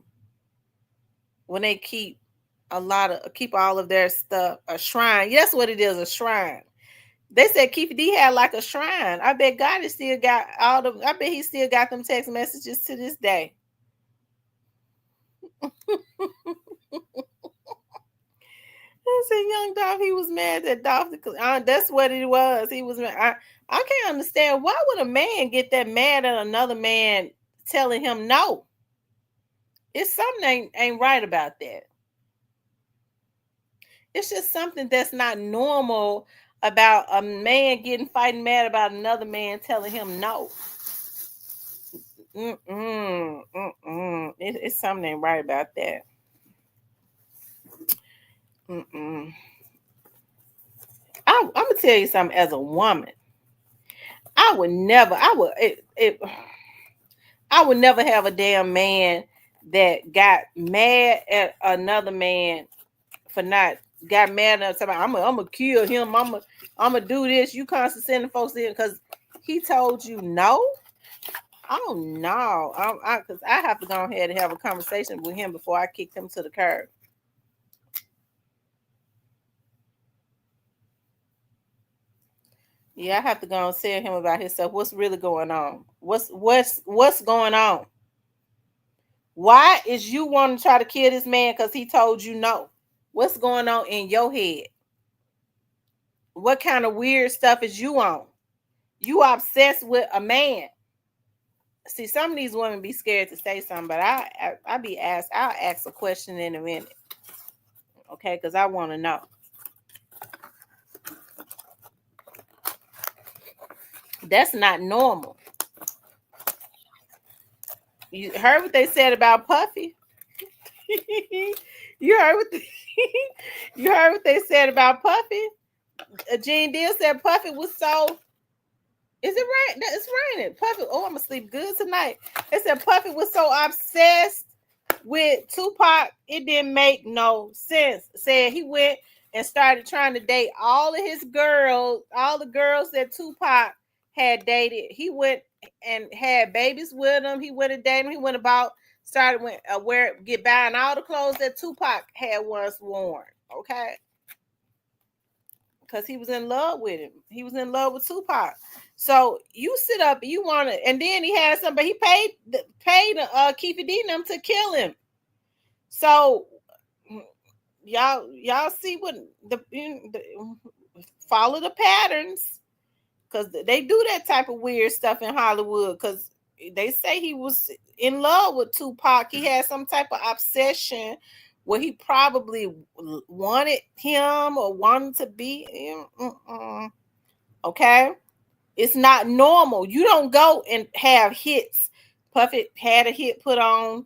When they keep all of their stuff, a shrine. Yes, what it is, a shrine. They said Keefe D had like a shrine. I bet Gotti still got I bet he still got them text messages to this day. I said Young Dolph, he was mad that Dolph, that's what it was. He was mad. I can't understand, why would a man get that mad at another man telling him no? It's something ain't right about that. It's just something that's not normal about a man fighting mad about another man telling him no. It's something ain't right about that. I'm gonna tell you something. As a woman, I would never have a damn man that got mad at another man for not got mad at somebody. I'm gonna kill him. I'm gonna do this. You constantly sending folks in because he told you no. Oh no, because I have to go ahead and have a conversation with him before I kick him to the curb. Yeah, I have to go and tell him about his stuff. What's really going on? What's going on? Why is you want to try to kill this man because he told you no? What's going on in your head? What kind of weird stuff is you on? You obsessed with a man. See, some of these women be scared to say something, but I'll ask a question in a minute. Okay, because I want to know. That's not normal. You heard what they said about Puffy? You heard what they said about Puffy? Gene Deal said Puffy was so. Is it right? It's raining. Puffy. Oh, I'm gonna sleep good tonight. They said Puffy was so obsessed with Tupac, it didn't make no sense. Said he went and started trying to date all of his girls, all the girls that Tupac had dated. He went and had babies with them. He went and dated. He went about buying all the clothes that Tupac had once worn. Okay, because he was in love with him. He was in love with Tupac. So you sit up, you want to, and then he had somebody. He paid Keefe D them to kill him. So y'all see what follow the patterns, because they do that type of weird stuff in Hollywood. Because they say he was in love with Tupac. He had some type of obsession where he probably wanted him or wanted to be him. Okay, it's not normal. You don't go and have hits. Puffy had a hit put on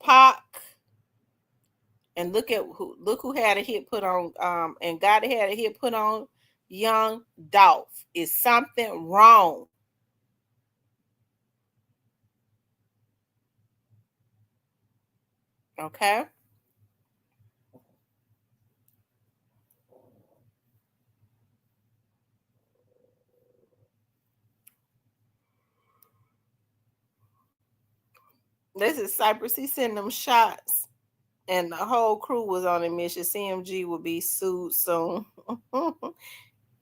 Pac, and look who had a hit put on and Gotti had a hit put on Young Dolph. Is something wrong? Okay. This is Cypress. He sent them shots, and the whole crew was on a mission. CMG will be sued soon.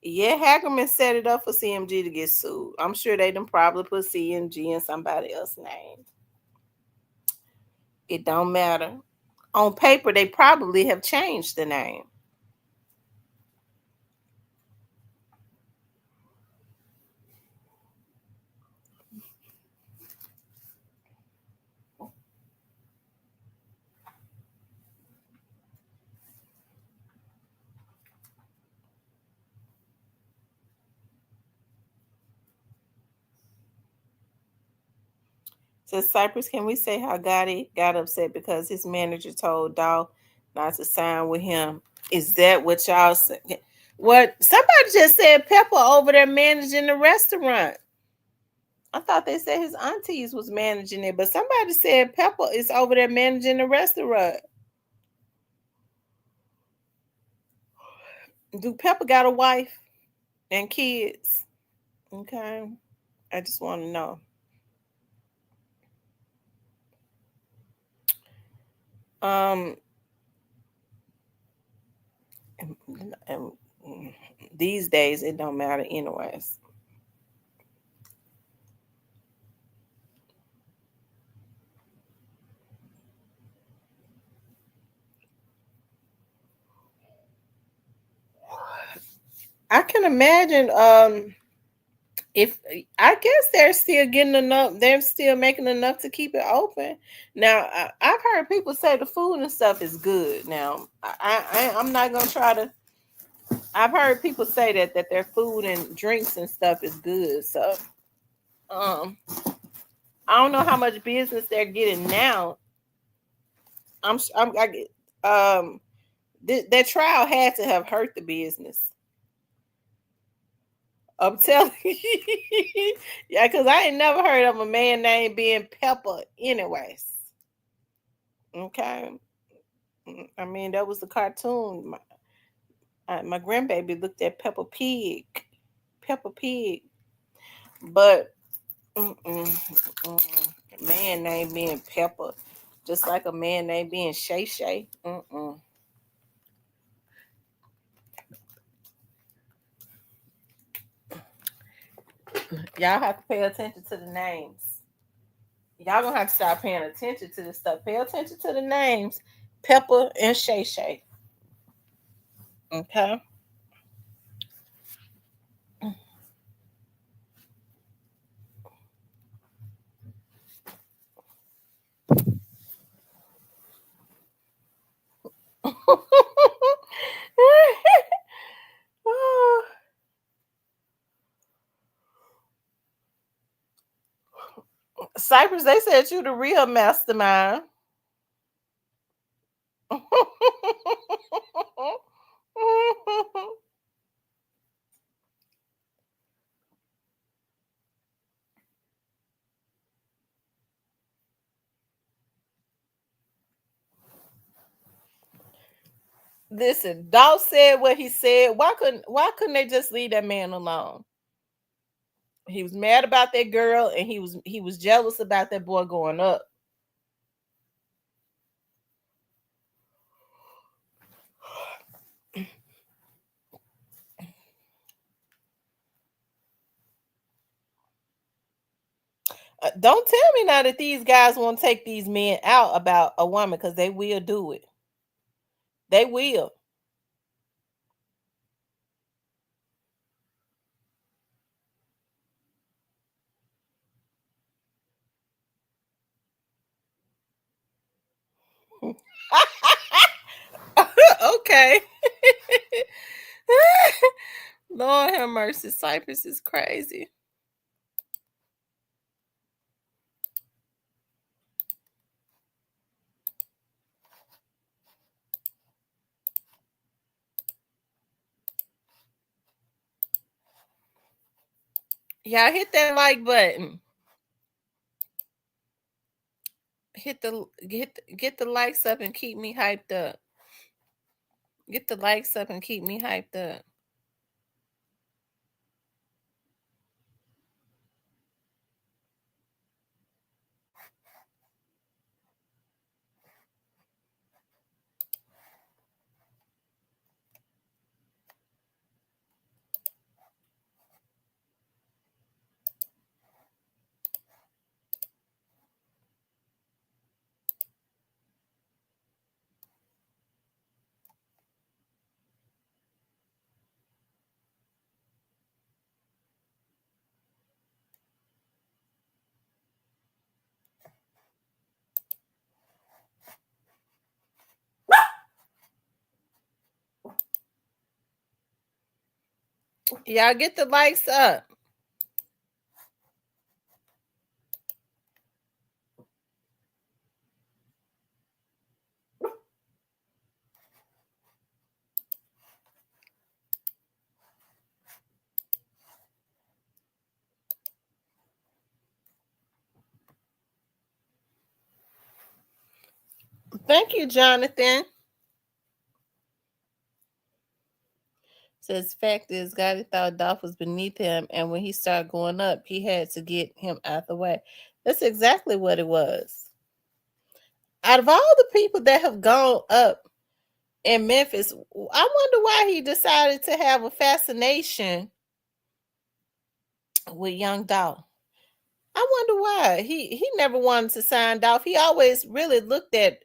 Yeah, Hackerman set it up for CMG to get sued. I'm sure they done probably put CMG in somebody else's name. It don't matter. On paper, they probably have changed the name. Says Cypress, can we say how Gotti got upset because his manager told Dolph not to sign with him? Is that what y'all say? What somebody just said Pepper over there managing the restaurant. I thought they said his aunties was managing it, but somebody said Pepper is over there managing the restaurant. Do Pepper got a wife and kids? Okay. I just want to know. And these days it don't matter anyways. I can imagine if I guess they're still getting enough, they're still making enough to keep it open. Now I've heard people say the food and stuff is good. Now I'm not gonna try to. I've heard people say that their food and drinks and stuff is good. So I don't know how much business they're getting now. That trial had to have hurt the business. I'm telling you. Yeah, because I ain't never heard of a man named being Pepper anyways. Okay. I mean, that was the cartoon. My grandbaby looked at Peppa Pig. Peppa Pig. But man named being Pepper. Just like a man named being Shay Shay. Y'all have to pay attention to the names. Y'all gonna have to start paying attention to this stuff. Pay attention to the names, Pepper and Shay Shay. Okay. Cypress, they said you the real mastermind. Listen, Dolph said what he said. Why couldn't they just leave that man alone? He was mad about that girl, and he was jealous about that boy going up. Don't tell me now that these guys won't take these men out about a woman, because they will do it. They will. Okay. Lord have mercy. Cypress is crazy. Y'all hit that like button. Get the likes up and keep me hyped up. Get the likes up and keep me hyped up. Y'all get the likes up. Thank you, Jonathan. Says fact is, God thought Dolph was beneath him, and when he started going up, he had to get him out the way. That's exactly what it was. Out of all the people that have gone up in Memphis, I wonder why he decided to have a fascination with Young Dolph. I wonder why he never wanted to sign Dolph. He always really looked at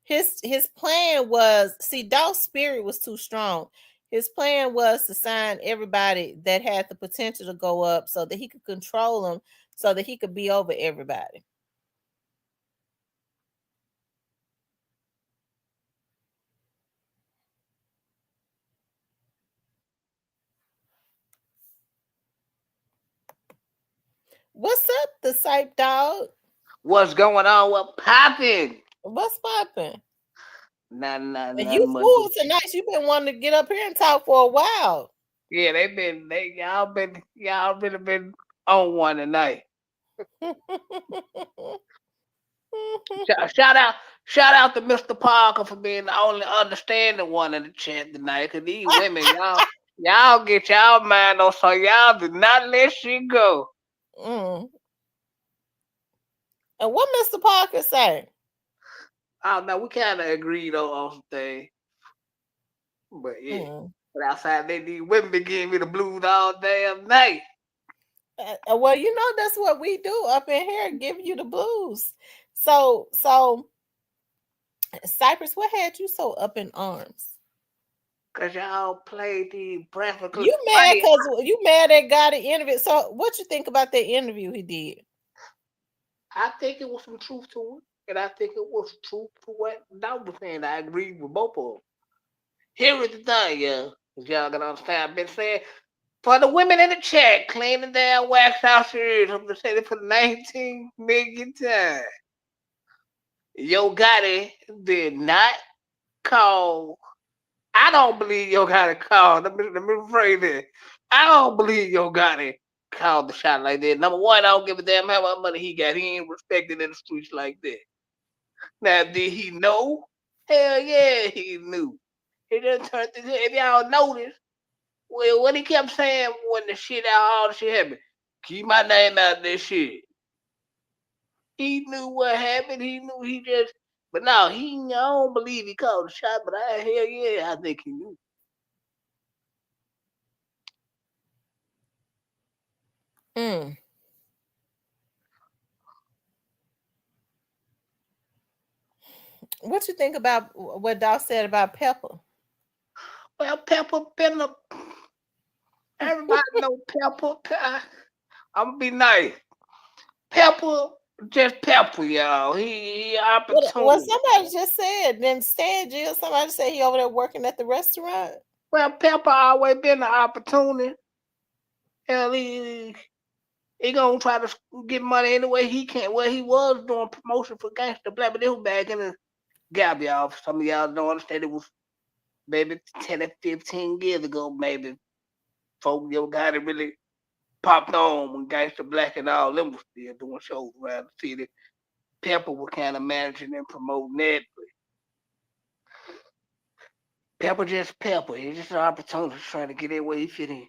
his plan was, see, Dolph's spirit was too strong. His plan was to sign everybody that had the potential to go up so that he could control them, so that he could be over everybody. What's up, the Sype Dog? What's going on? What popping? What's popping? Nothing You much. fool tonight. You've been wanting to get up here and talk for a while. Yeah, y'all really been on one tonight. Shout out to Mr. Parker for being the only understanding one in the chat tonight. Cause these women, y'all get y'all mind on, so y'all do not let shit go. And what Mr. Parker say? I don't know. We kind of agreed on some things, but yeah. But outside that, these women been giving me the blues all damn night. Well, you know that's what we do up in here, give you the blues. So Cypress, what had you so up in arms? Cause y'all played the breakfast. You mad because you mad at God in interview. So what you think about that interview he did? I think it was some truth to it, and I think it was truth to what Doug was saying. I agree with both of them. Here is the thing, y'all. Y'all gotta understand. I've been saying for the women in the chat, cleaning their wax out ears. I'm gonna say it for the 19 million times. Yo Gotti did not call. I don't believe Yo Gotti called. Let me rephrase this. I don't believe Yo Gotti called the shot like that. Number one, I don't give a damn how much money he got. He ain't respected in the streets like that. Now, did he know? Hell yeah, he knew. He just turned his head. If y'all notice, well, what he kept saying when the shit out, all the shit happened, keep my name out of this shit. He knew what happened. He knew he just, but no, I don't believe he called the shot, but hell yeah, I think he knew. What you think about what Doc said about Pepper? Well, Pepper been a. Everybody know Pepper. I'm gonna be nice. Pepper Just Pepper, y'all. He What opportunity. somebody just said, then Stan Jill, somebody said he over there working at the restaurant. Well, Pepper always been an opportunity. Hell, he gonna try to get money any way he can. Well, he was doing promotion for Gangsta Black, but it was back in the gap, y'all. Some of y'all don't understand. It was maybe 10 or 15 years ago, maybe. Folk, your guy that really popped on when Gangsta Black and all them was still doing shows around the city. Pepper was kind of managing and promoting that. But Pepper just Pepper. It's just an opportunity trying to get in where he fit in.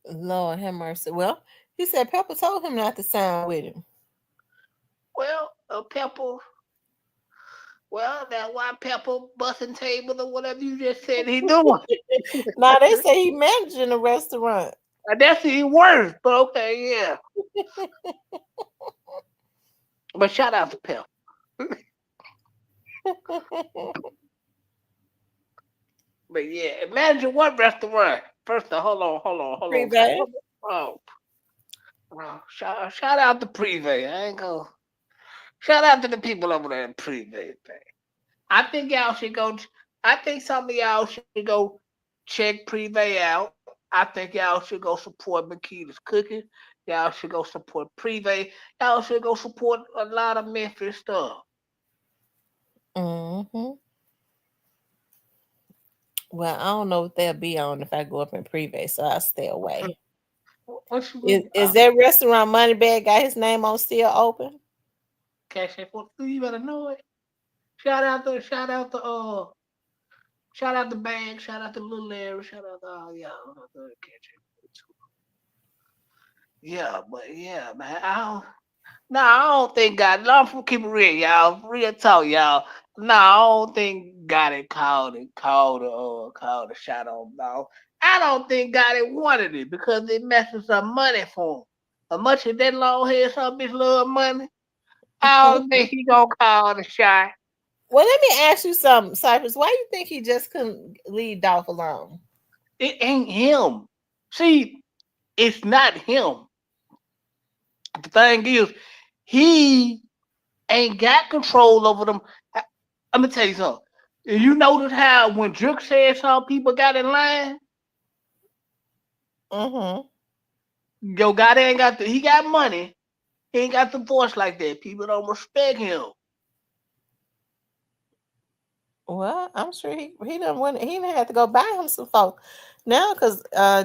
Lord have mercy. Well, he said Pepper told him not to sign with him. Well, Pepper. Well, that's why Pepper busting tables or whatever you just said he doing. Now they say he managing the restaurant. That's even worse, but okay, yeah. But shout out to Pepper. But yeah, imagine what restaurant. First of all, hold on. Privé. Oh, shout out to Privé. I ain't go. Shout out to the people over there in Privé. I think y'all should go. I think some of y'all should go check Privé out. I think y'all should go support Makita's Cooking. Y'all should go support Privé. Y'all should go support a lot of Memphis stuff. Mm-hmm. Well, I don't know what they'll be on if I go up in Privé, so I'll stay away. Is that restaurant Moneybag got his name on still open? Cash App, you better know it. Shout out to Bang, shout out to Little Larry, shout out to all y'all. Yeah, but yeah, man, I don't think God. No, keep it real, y'all. Real talk, y'all. No, I don't think God had called the shot on dog. I don't think God had wanted it because it messes up money for him. As much as that long hair some bitch love money, I don't think he gonna call the shot. Well, let me ask you something, Cypress. Why you think he just couldn't leave Dolph alone? It ain't him. See, it's not him. The thing is, he ain't got control over them. I'm gonna tell you something. You notice how when Drake said some people got in line? Mm-hmm. Yo, God ain't got he got money. He ain't got the voice like that. People don't respect him. Well, I'm sure he done went. He done had to go buy him some folk now because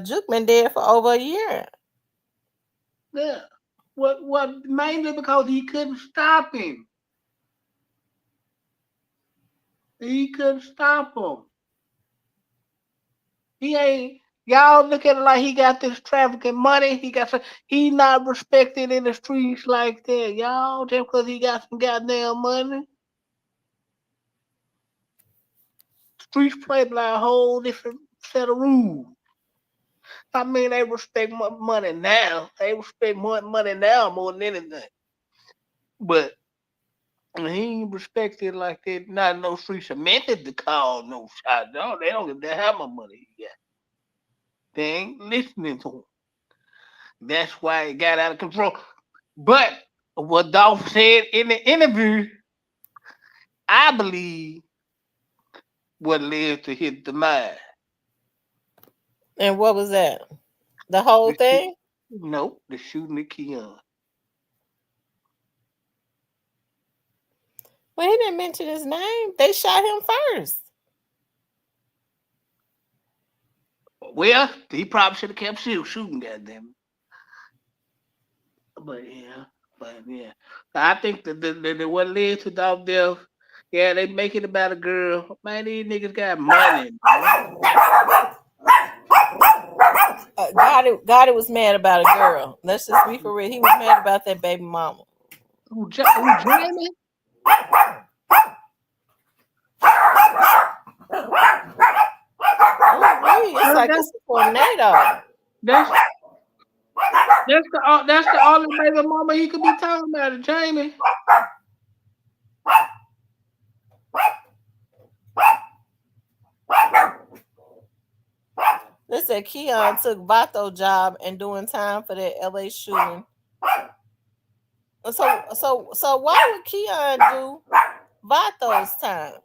Juke been dead for over a year. Yeah. What mainly because he couldn't stop him. He couldn't stop him. He ain't. Y'all look at it like he got this trafficking money. He not respected in the streets like that, y'all. Just because he got some goddamn money. Streets play by a whole different set of rules. I mean, they respect money now. They respect money now more than anything. But he ain't respected like that. Not no streets of Memphis to call no shot. No, they don't get how much money he got. They ain't listening to him. That's why it got out of control. But what Dolph said in the interview, I believe what led to his demise. And what was that? The whole thing? Nope, the shooting of Keon. Well, he didn't mention his name. They shot him first. Well, he probably should have kept shooting, goddamn. But yeah. I think the what led to Dolph death, yeah, they make it about a girl. Man, these niggas got money. Gotti was mad about a girl. Let's just be for real. He was mad about that baby mama. Who Jamie? It's like a tornado. That's the only baby mama he could be talking about, Jamie. They said Keon took Vato job and doing time for that LA shooting So why would Keon do Vato's time?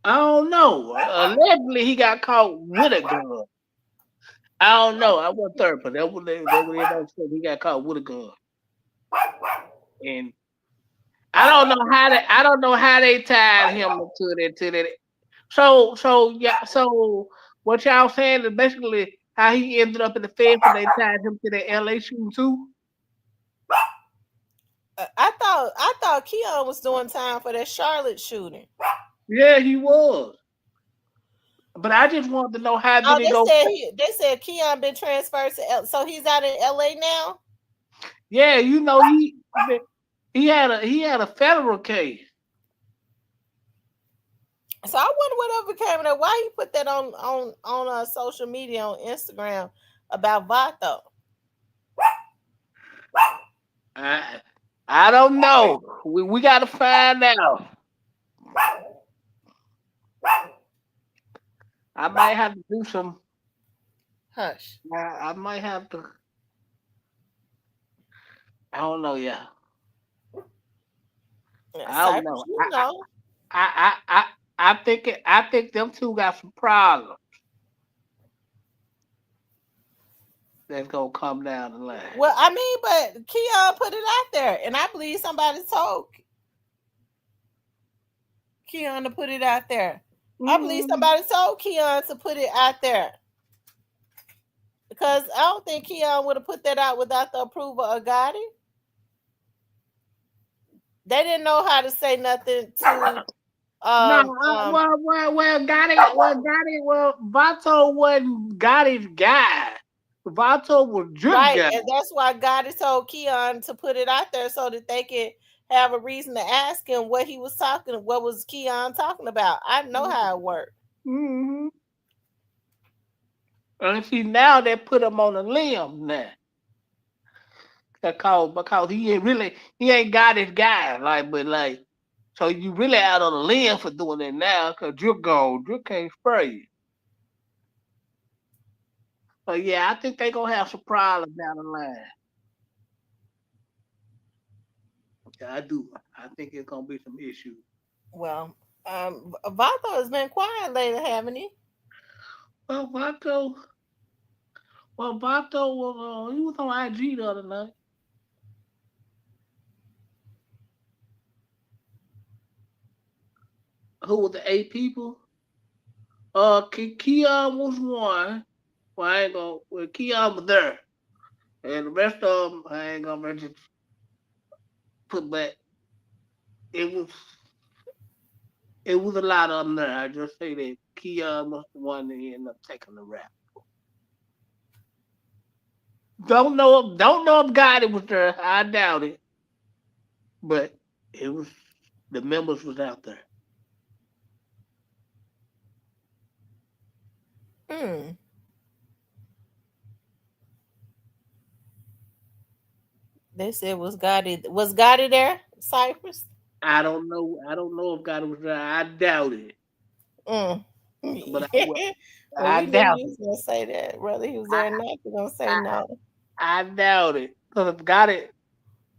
I don't know. Allegedly, he got caught with a gun. I don't know. I wasn't third, but that what everybody said. He got caught with a gun, and I don't know how they tied him to that. So yeah. So what y'all saying is basically how he ended up in the feds and they tied him to the LA shooting too. I thought Keon was doing time for that Charlotte shooting. Yeah, he was. But I just wanted to know how did it go. They said Keon been transferred to so he's out in LA now. Yeah, you know he had a federal case. So I wonder whatever became of that. Why he put that on social media on Instagram about Vato? I don't know. We got to find out. I might have to do some. Hush. I might have to. I don't know. Yeah. I don't know. You know. I think them two got some problems. That's gonna come down the line. Well, I mean, but Keon put it out there, and I believe somebody told Keon to put it out there. I believe somebody told Keon to put it out there. Because I don't think Keon would have put that out without the approval of Gotti. They didn't know how to say nothing to Vato wasn't Gotti's guy. Vato was Drip right, guy. and that's why Gotti told Keon to put it out there so that they could have a reason to ask him what was Keon talking about. I know how it worked. Mm-hmm. And see, now they put him on a limb now. Because he ain't got his guy, but so you really out on a limb for doing it now because Drip gone. Drip can't spray you. So yeah, I think they gonna have some problems down the line. Yeah, I do. I think it's gonna be some issues. Well, Vato has been quiet lately, haven't he? Well, Vato was he was on IG the other night. Who were the 8 people? Keon was one. Well, I ain't gonna. Well, Keon was there, and the rest of them I ain't gonna mention. Put back. It was a lot of them there. I just say that Keon was the one that ended up taking the rap. Don't know if Gotti was there. I doubt it, but it was the members was out there. They said was Gotti there? Cypress? I don't know if Gotti was there. I doubt it. But I doubt he was gonna say that. Whether he was there or not, he's gonna say no. I doubt it. Because if Gotti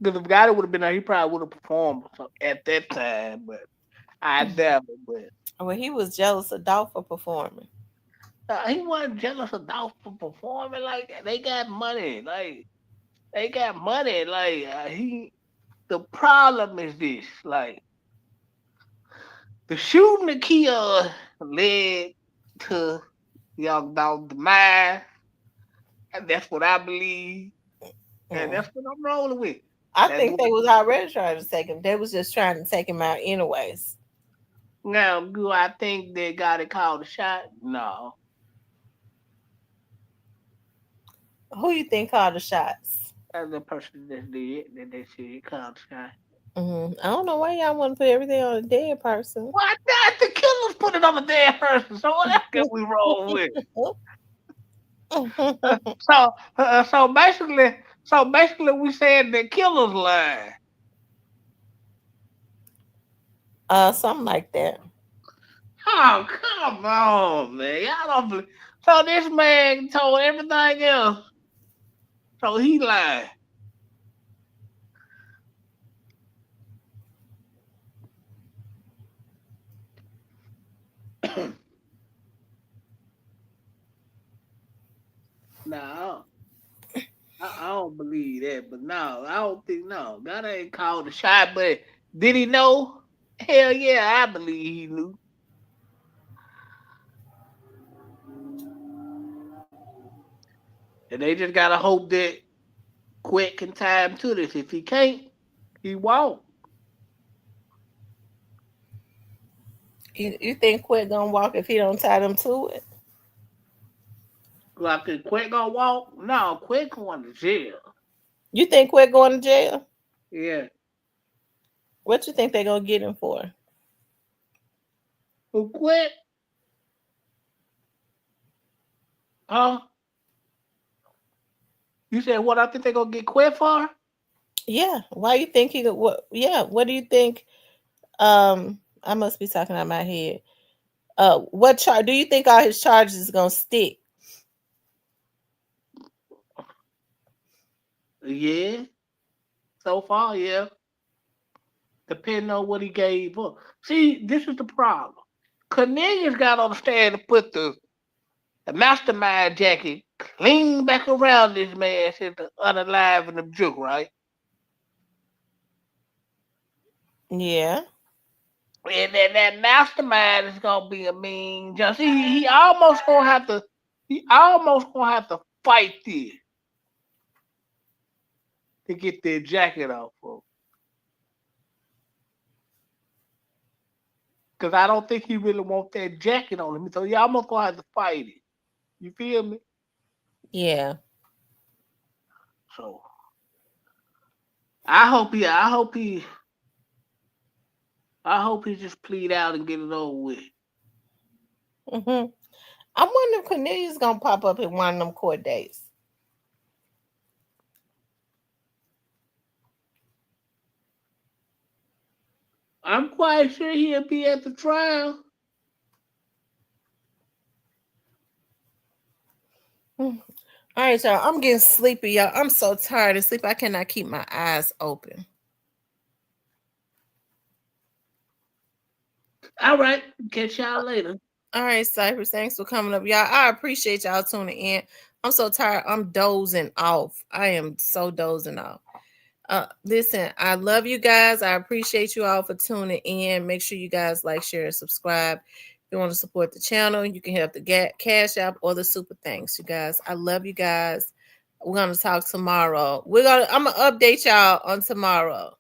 would have been there, he probably would have performed at that time. But I doubt it. But well, he was jealous of Dolph for performing. He wasn't jealous of Dolph for performing. Like they got money. The problem is this. Like the shooting of Keon led to Young Dolph's demise. And that's what I believe. And that's what I'm rolling with. I think they was already trying to take him. They was just trying to take him out anyways. Now, do I think they got to call the shot? No. Who you think called the shots? The person that they said called the shot. I don't know why y'all want to put everything on a dead person. Why not? The killers put it on a dead person. So what can we roll with? So basically, we said the killers lie. Something like that. Oh, come on, man! Y'all don't believe. So this man told everything else. So he lying. No, I don't believe that. But no, I don't think no. God ain't called the shot. But did he know? Hell yeah, I believe he knew. And they just gotta hope that Quick can tie him to this. If he can't, he won't. You think Quick gonna walk if he don't tie them to it? Like if Quick gonna walk? No, Quick going to jail. You think Quick going to jail? Yeah. What you think they gonna get him for? Who Quick? Huh? You said what I think they gonna get Quick for? Yeah. Why you think he? What? Yeah. What do you think? I must be talking out of my head. What charge? Do you think all his charges is gonna stick? Yeah. So far, yeah. Depending on what he gave up. See, this is the problem. Cornelius got on the stand to put the mastermind jacket clean back around this man since the unalive and the juke, right? Yeah. And then that mastermind is gonna be a mean just he almost gonna have to fight this to get their jacket off of. Cause I don't think he really wants that jacket on him. So he almost gonna have to fight it. You feel me? Yeah. So I hope he just plead out and get it over with. I wonder if Cornelius gonna pop up at one of them court dates. I'm quite sure he'll be at the trial. All right, y'all. I'm getting sleepy, y'all. I'm so tired of sleep. I cannot keep my eyes open. All right. Catch y'all later. All right, Cypress. Thanks for coming up, y'all. I appreciate y'all tuning in. I'm so tired. I'm dozing off. I am so dozing off. Listen, I love you guys. I appreciate you all for tuning in. Make sure you guys like, share, and subscribe. If you want to support the channel, you can have the Cash App or the Super Thanks. You guys, I love you guys. We're gonna talk tomorrow. I'm gonna update y'all on tomorrow.